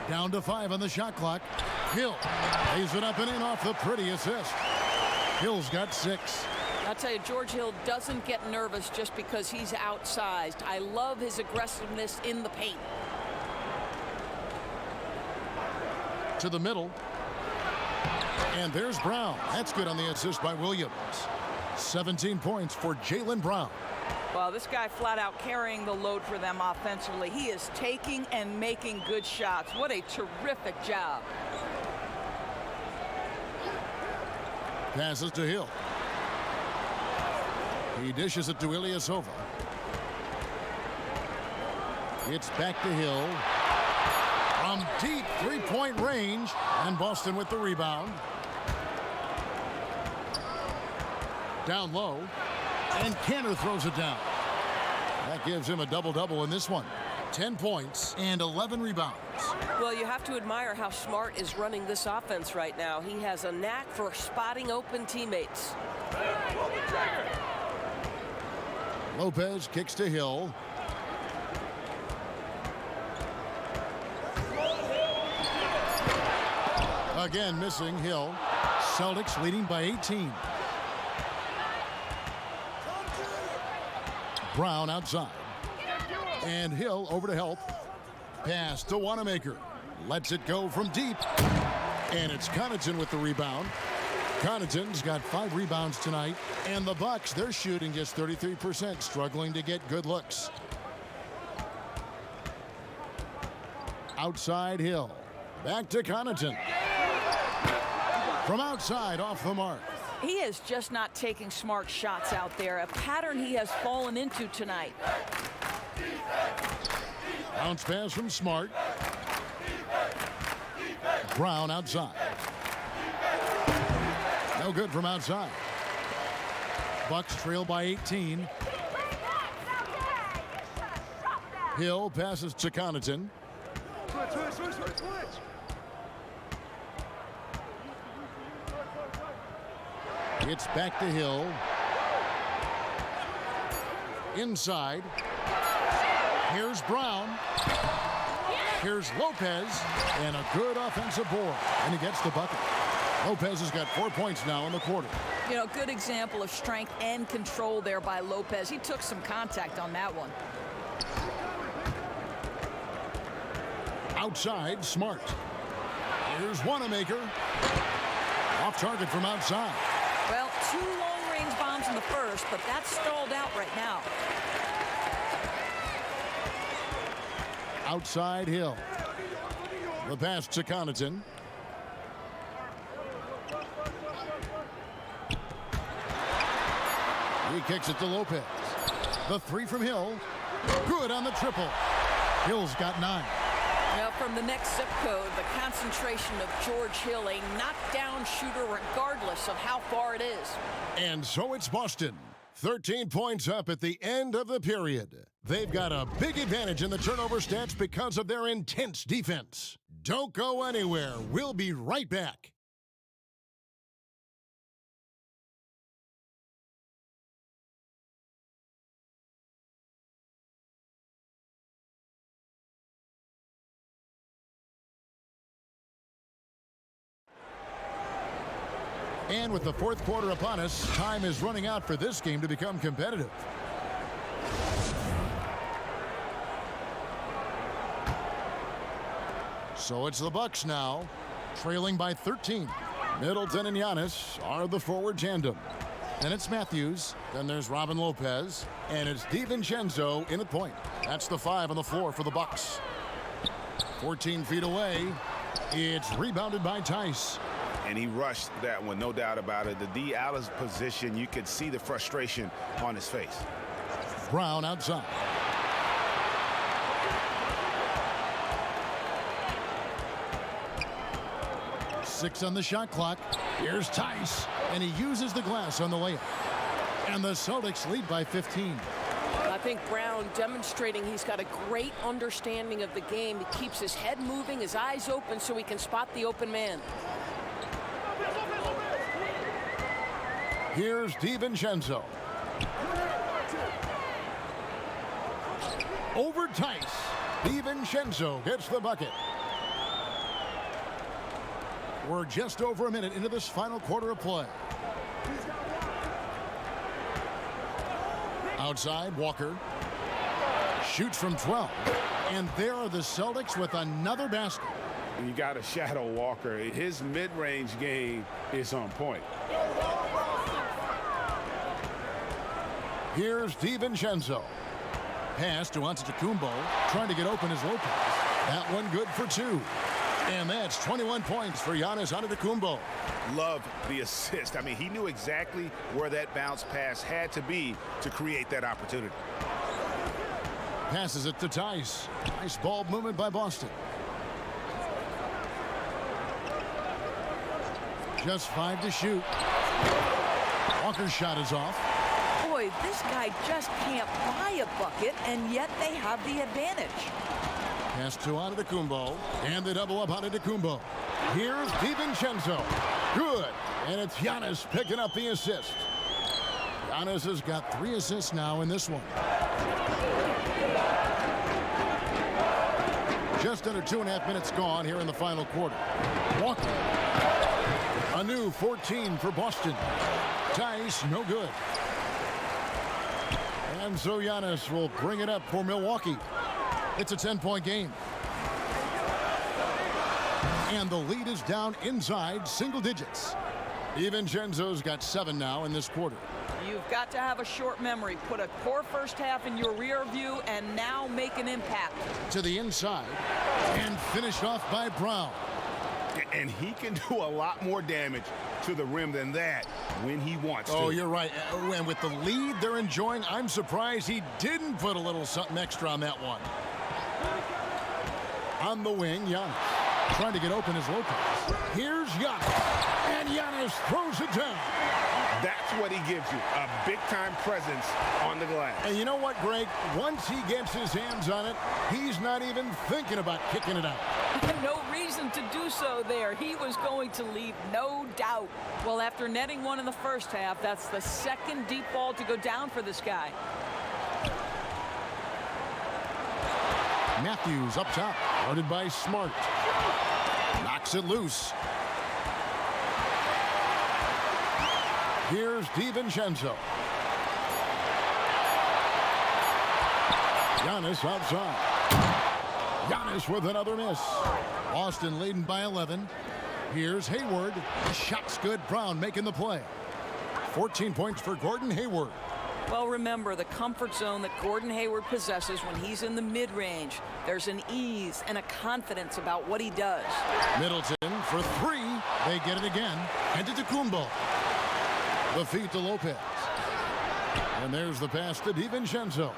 Down to 5 on the shot clock. Hill lays it up and in off the pretty assist. Hill's got 6. I'll tell you, George Hill doesn't get nervous just because he's outsized. I love his aggressiveness in the paint. To the middle. And there's Brown. That's good on the assist by Williams. 17 points for Jaylen Brown. Well, this guy flat out carrying the load for them offensively. He is taking and making good shots. What a terrific job. Passes to Hill. He dishes it to Ilyasova. It's back to Hill. From deep three-point range. And Boston with the rebound. Down low. And Kanter throws it down. That gives him a double-double in this one. 10 points and 11 rebounds. Well, you have to admire how Smart is running this offense right now. He has a knack for spotting open teammates. Lopez kicks to Hill. Again missing Hill. Celtics leading by 18. Brown outside. And Hill over to help. Pass to Wanamaker. Lets it go from deep. And it's Connaughton with the rebound. Connaughton's got 5 rebounds tonight. And the Bucks, they're shooting just 33%, struggling to get good looks. Outside Hill. Back to Connaughton. From outside, off the mark. He is just not taking smart shots out there, a pattern he has fallen into tonight. Bounce pass from Smart. Brown outside. No good from outside. Bucks trail by 18. Hill passes to Connaughton. It's back to Hill. Inside. Here's Brown. Here's Lopez, and a good offensive board, and he gets the bucket. Lopez has got 4 points now in the quarter. You know, good example of strength and control there by Lopez. He took some contact on that one. Outside, Smart. Here's Wanamaker. Off target from outside. Well, 2 long-range bombs in the first, but that's stalled out right now. Outside, Hill. The pass to Connaughton. He kicks it to Lopez. The 3 from Hill. Good on the triple. Hill's got 9. Now, from the next zip code, the concentration of George Hill, a knockdown shooter regardless of how far it is. And so it's Boston. 13 points up at the end of the period. They've got a big advantage in the turnover stats because of their intense defense. Don't go anywhere. We'll be right back. And with the fourth quarter upon us, time is running out for this game to become competitive. So it's the Bucks now, trailing by 13. Middleton and Giannis are the forward tandem. Then it's Matthews, then there's Robin Lopez, and it's DiVincenzo in at point. That's the 5 on the floor for the Bucks. 14 feet away, it's rebounded by Tice. And he rushed that one, no doubt about it. The D out of position, you could see the frustration on his face. Brown outside. Six on the shot clock. Here's Tice, and he uses the glass on the layup. And the Celtics lead by 15. I think Brown demonstrating he's got a great understanding of the game. He keeps his head moving, his eyes open so he can spot the open man. Here's DiVincenzo. Over Tice. DiVincenzo gets the bucket. We're just over a minute into this final quarter of play. Outside, Walker. Shoots from 12. And there are the Celtics with another basket. You got to shadow Walker. His mid-range game is on point. Here's DiVincenzo. Pass to Antetokounmpo, trying to get open as Lopez. That one good for 2. And that's 21 points for Giannis Antetokounmpo. Love the assist. I mean, he knew exactly where that bounce pass had to be to create that opportunity. Passes it to Tice. Nice ball movement by Boston. Just 5 to shoot. Walker's shot is off. Boy, this guy just can't buy a bucket, and yet they have the advantage. Pass to Antetokounmpo, and they double up Antetokounmpo. Here's DiVincenzo. Good, and it's Giannis picking up the assist. Giannis has got 3 assists now in this one. Just under 2.5 minutes gone here in the final quarter. Walker. A new 14 for Boston. Tice, no good. And so Giannis will bring it up for Milwaukee. It's a 10-point game. And the lead is down inside single digits. DiVincenzo's got 7 now in this quarter. You've got to have a short memory. Put a poor first half in your rear view and now make an impact. To the inside and finished off by Brown. And he can do a lot more damage to the rim than that when he wants to. Oh, you're right. And with the lead they're enjoying, I'm surprised he didn't put a little something extra on that one. On the wing, Giannis trying to get open as Lopez. Here's Giannis, and Giannis throws it down. That's what he gives you, a big-time presence on the glass. And you know what, Greg? Once he gets his hands on it, he's not even thinking about kicking it out. No reason to do so there. He was going to lead, no doubt. Well, after netting one in the first half, that's the second deep ball to go down for this guy. Matthews up top, guarded by Smart. Knocks it loose. Here's DiVincenzo. Giannis outside. Giannis with another miss. Boston leading by 11. Here's Hayward. The shot's good. Brown making the play. 14 points for Gordon Hayward. Well, remember, the comfort zone that Gordon Hayward possesses when he's in the mid-range, there's an ease and a confidence about what he does. Middleton for three. They get it again. Antetokounmpo. The feed to Lopez. And there's the pass to DiVincenzo.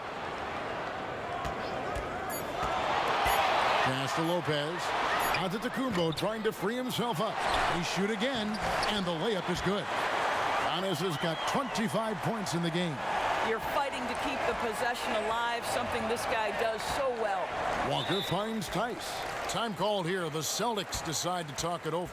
Pass to Lopez. Antetokounmpo trying to free himself up. He shoot again, and the layup is good. Giannis has got 25 points in the game. You're fighting to keep the possession alive, something this guy does so well. Walker finds Tice. Time called here. The Celtics decide to talk it over.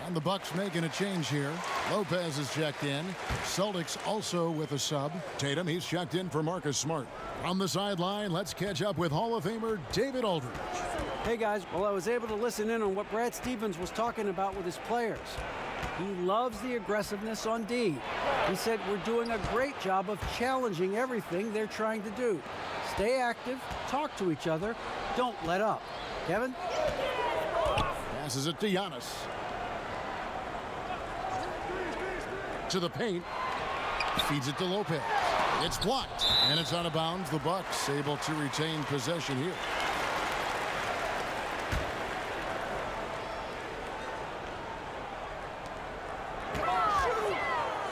And the Bucks making a change here. Lopez is checked in. Celtics also with a sub. Tatum, he's checked in for Marcus Smart. From the sideline, let's catch up with Hall of Famer David Aldridge. Hey guys, well, I was able to listen in on what Brad Stevens was talking about with his players. He loves the aggressiveness on D. He said we're doing a great job of challenging everything they're trying to do. Stay active, talk to each other, don't let up. Kevin? Passes it to Giannis. To the paint. Feeds it to Lopez. It's blocked, and it's out of bounds. The Bucks able to retain possession here.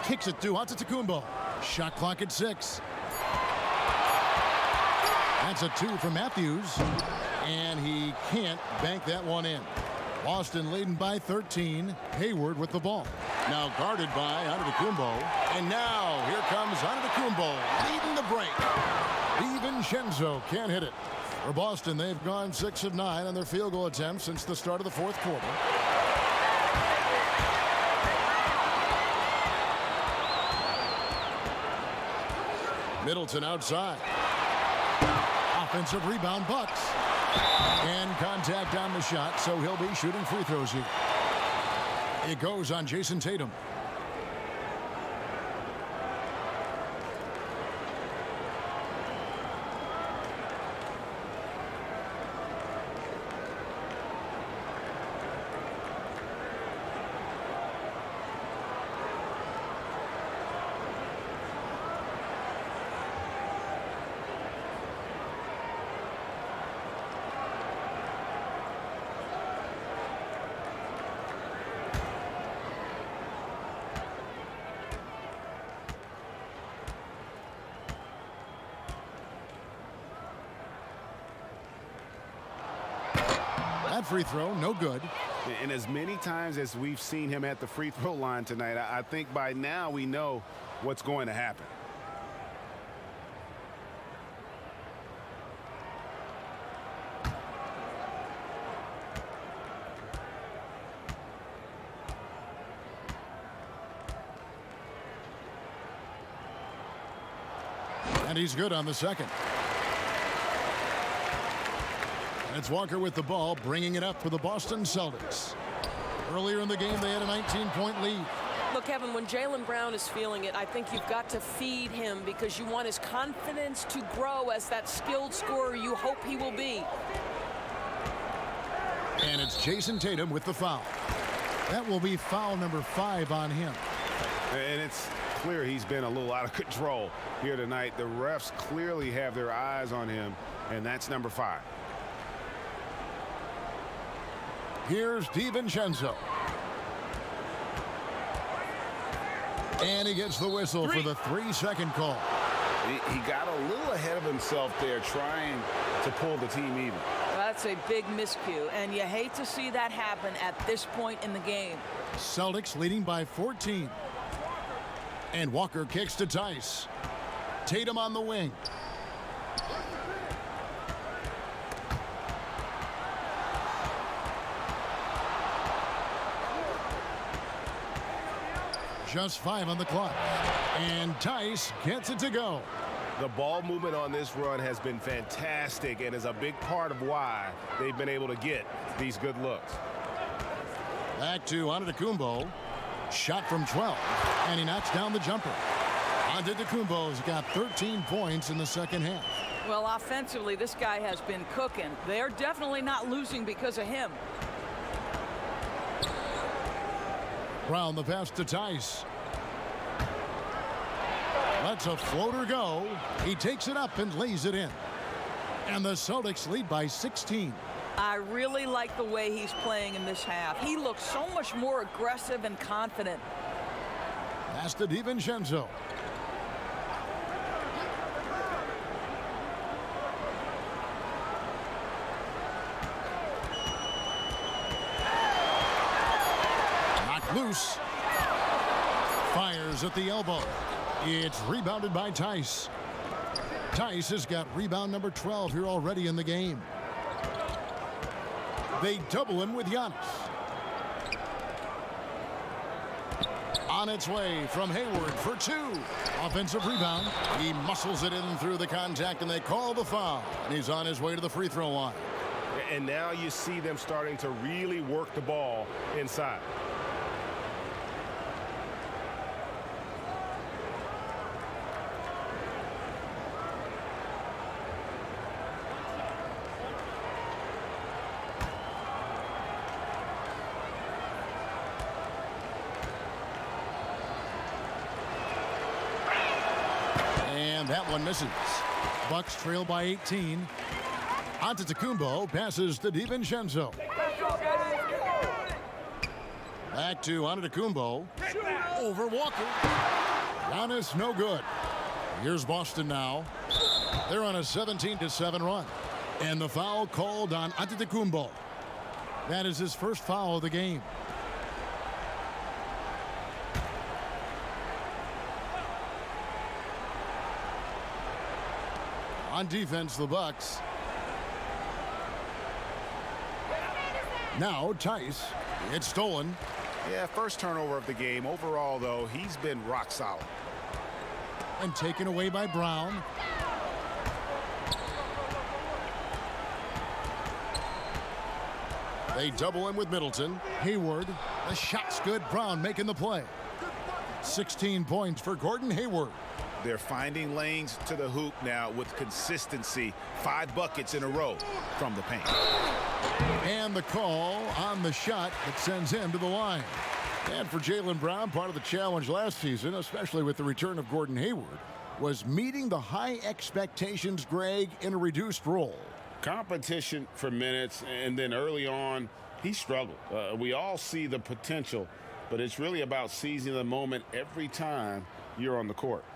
Kicks it to Antetokounmpo. Shot clock at 6. That's a 2 for Matthews, and he can't bank that one in. Boston leading by 13. Hayward with the ball. Now guarded by Antetokounmpo. And now here comes Antetokounmpo leading the break. DiVincenzo can't hit it. For Boston, they've gone 6 of 9 on their field goal attempts since the start of the fourth quarter. Middleton outside. Offensive rebound, Bucks. And contact on the shot, so he'll be shooting free throws here. It goes on Jason Tatum. That free throw, no good. And as many times as we've seen him at the free throw line tonight, I think by now we know what's going to happen. And he's good on the second. It's Walker with the ball, bringing it up for the Boston Celtics. Earlier in the game, they had a 19-point lead. Look, Kevin, when Jaylen Brown is feeling it, I think you've got to feed him because you want his confidence to grow as that skilled scorer you hope he will be. And it's Jason Tatum with the foul. That will be foul number 5 on him. And it's clear he's been a little out of control here tonight. The refs clearly have their eyes on him, and that's number 5. Here's DiVincenzo. And he gets the whistle for the 3-second call. He got a little ahead of himself there trying to pull the team even. That's a big miscue, and you hate to see that happen at this point in the game. Celtics leading by 14. And Walker kicks to Tice. Tatum on the wing. Just 5 on the clock. And Tice gets it to go. The ball movement on this run has been fantastic and is a big part of why they've been able to get these good looks. Back to Antetokounmpo. Shot from 12. And he knocks down the jumper. Antetokounmpo's got 13 points in the second half. Well, offensively, this guy has been cooking. They're definitely not losing because of him. Brown the pass to Tice. Lets a floater go. He takes it up and lays it in. And the Celtics lead by 16. I really like the way he's playing in this half. He looks so much more aggressive and confident. Pass to DiVincenzo. Knocked loose. Fires at the elbow. It's rebounded by Tice. Tice has got rebound number 12 here already in the game. They double him with Giannis. On its way from Hayward for 2. Offensive rebound. He muscles it in through the contact, and they call the foul. And he's on his way to the free throw line. And now you see them starting to really work the ball inside. And that one misses. Bucks trail by 18. Antetokounmpo passes to DiVincenzo. Back to Antetokounmpo. Over Walker. Giannis no good. Here's Boston now. They're on a 17-7 run. And the foul called on Antetokounmpo. That is his first foul of the game. On defense, the Bucks. Now Tice. It's stolen. Yeah, first turnover of the game. Overall, though, he's been rock solid. And taken away by Brown. They double him with Middleton. Hayward. The shot's good. Brown making the play. 16 points for Gordon Hayward. They're finding lanes to the hoop now with consistency. 5 buckets in a row from the paint. And the call on the shot that sends him to the line. And for Jaylen Brown, part of the challenge last season, especially with the return of Gordon Hayward, was meeting the high expectations, Greg, in a reduced role. Competition for minutes, and then early on, he struggled. We all see the potential, but it's really about seizing the moment every time you're on the court.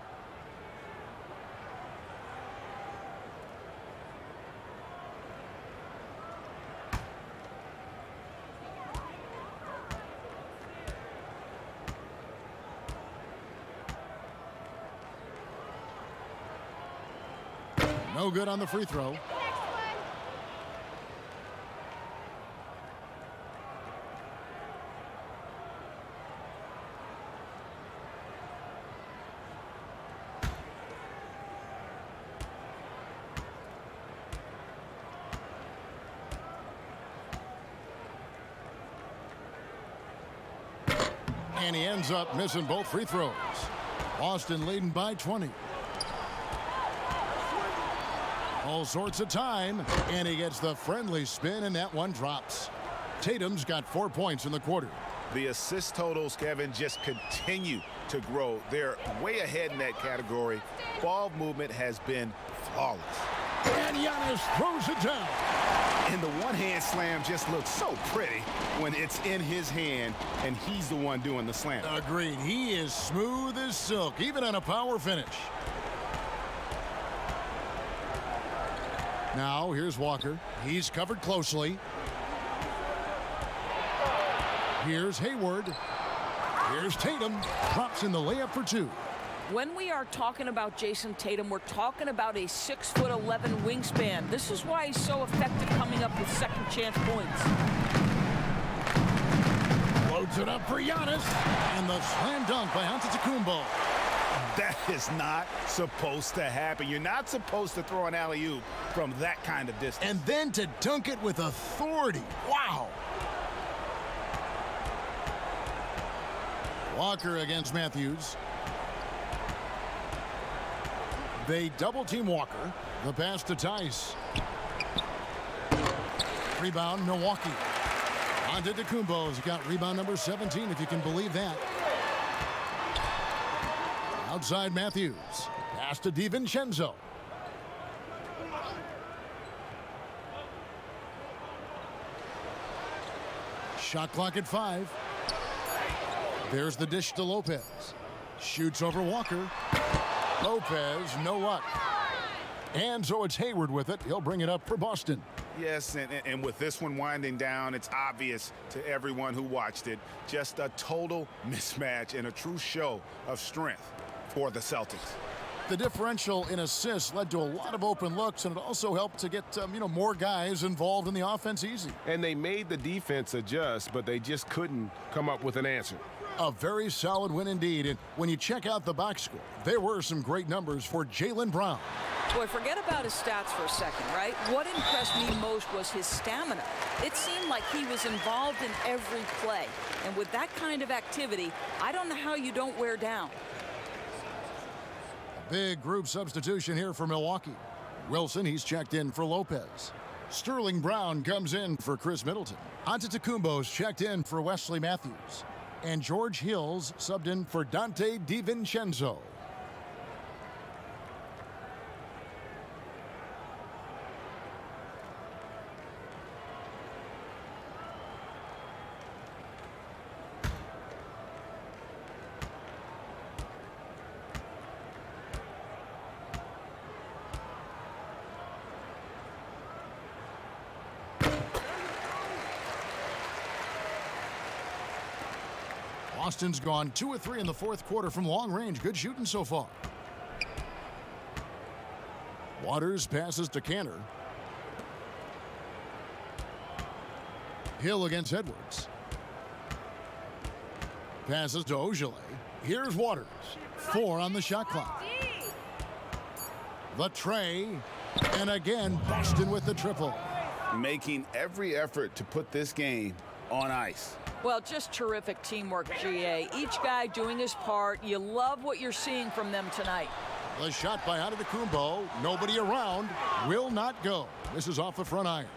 No good on the free throw. And he ends up missing both free throws. Boston leading by 20. All sorts of time, and he gets the friendly spin, and that one drops. Tatum's got 4 points in the quarter. The assist totals, Kevin, just continue to grow. They're way ahead in that category. Ball movement has been flawless. And Giannis throws it down. And the one-hand slam just looks so pretty when it's in his hand and he's the one doing the slam. Agreed. He is smooth as silk, even on a power finish. Now, here's Walker. He's covered closely. Here's Hayward. Here's Tatum. Drops in the layup for 2. When we are talking about Jason Tatum, we're talking about a 6'11" wingspan. This is why he's so effective coming up with second chance points. Loads it up for Giannis. And the slam dunk by Antetokounmpo. That is not supposed to happen. You're not supposed to throw an alley-oop from that kind of distance. And then to dunk it with authority. Wow. Walker against Matthews. They double-team Walker. The pass to Tice. Rebound, Milwaukee. Antetokounmpo's got rebound number 17, if you can believe that. Outside Matthews. Pass to DiVincenzo. Shot clock at 5. There's the dish to Lopez. Shoots over Walker. Lopez, no luck. And so it's Hayward with it. He'll bring it up for Boston. Yes, and with this one winding down, it's obvious to everyone who watched it. Just a total mismatch and a true show of strength for the Celtics. The differential in assists led to a lot of open looks, and it also helped to get more guys involved in the offense easy. And they made the defense adjust, but they just couldn't come up with an answer. A very solid win indeed. And when you check out the box score, there were some great numbers for Jaylen Brown. Boy, forget about his stats for a second, right? What impressed me most was his stamina. It seemed like he was involved in every play. And with that kind of activity, I don't know how you don't wear down. Big group substitution here for Milwaukee. Wilson, he's checked in for Lopez. Sterling Brown comes in for Chris Middleton. Antetokounmpo's checked in for Wesley Matthews. And George Hill's subbed in for Dante DiVincenzo. Boston's gone 2 of 3 in the fourth quarter from long range. Good shooting so far. Waters passes to Canner. Hill against Edwards. Passes to Ojale. Here's Waters. 4 on the shot clock. The tray. And again, Boston with the triple. Making every effort to put this game on ice. Well, just terrific teamwork, GA. Each guy doing his part. You love what you're seeing from them tonight. The shot by Antetokounmpo. Nobody around. Will not go. This is off the front iron.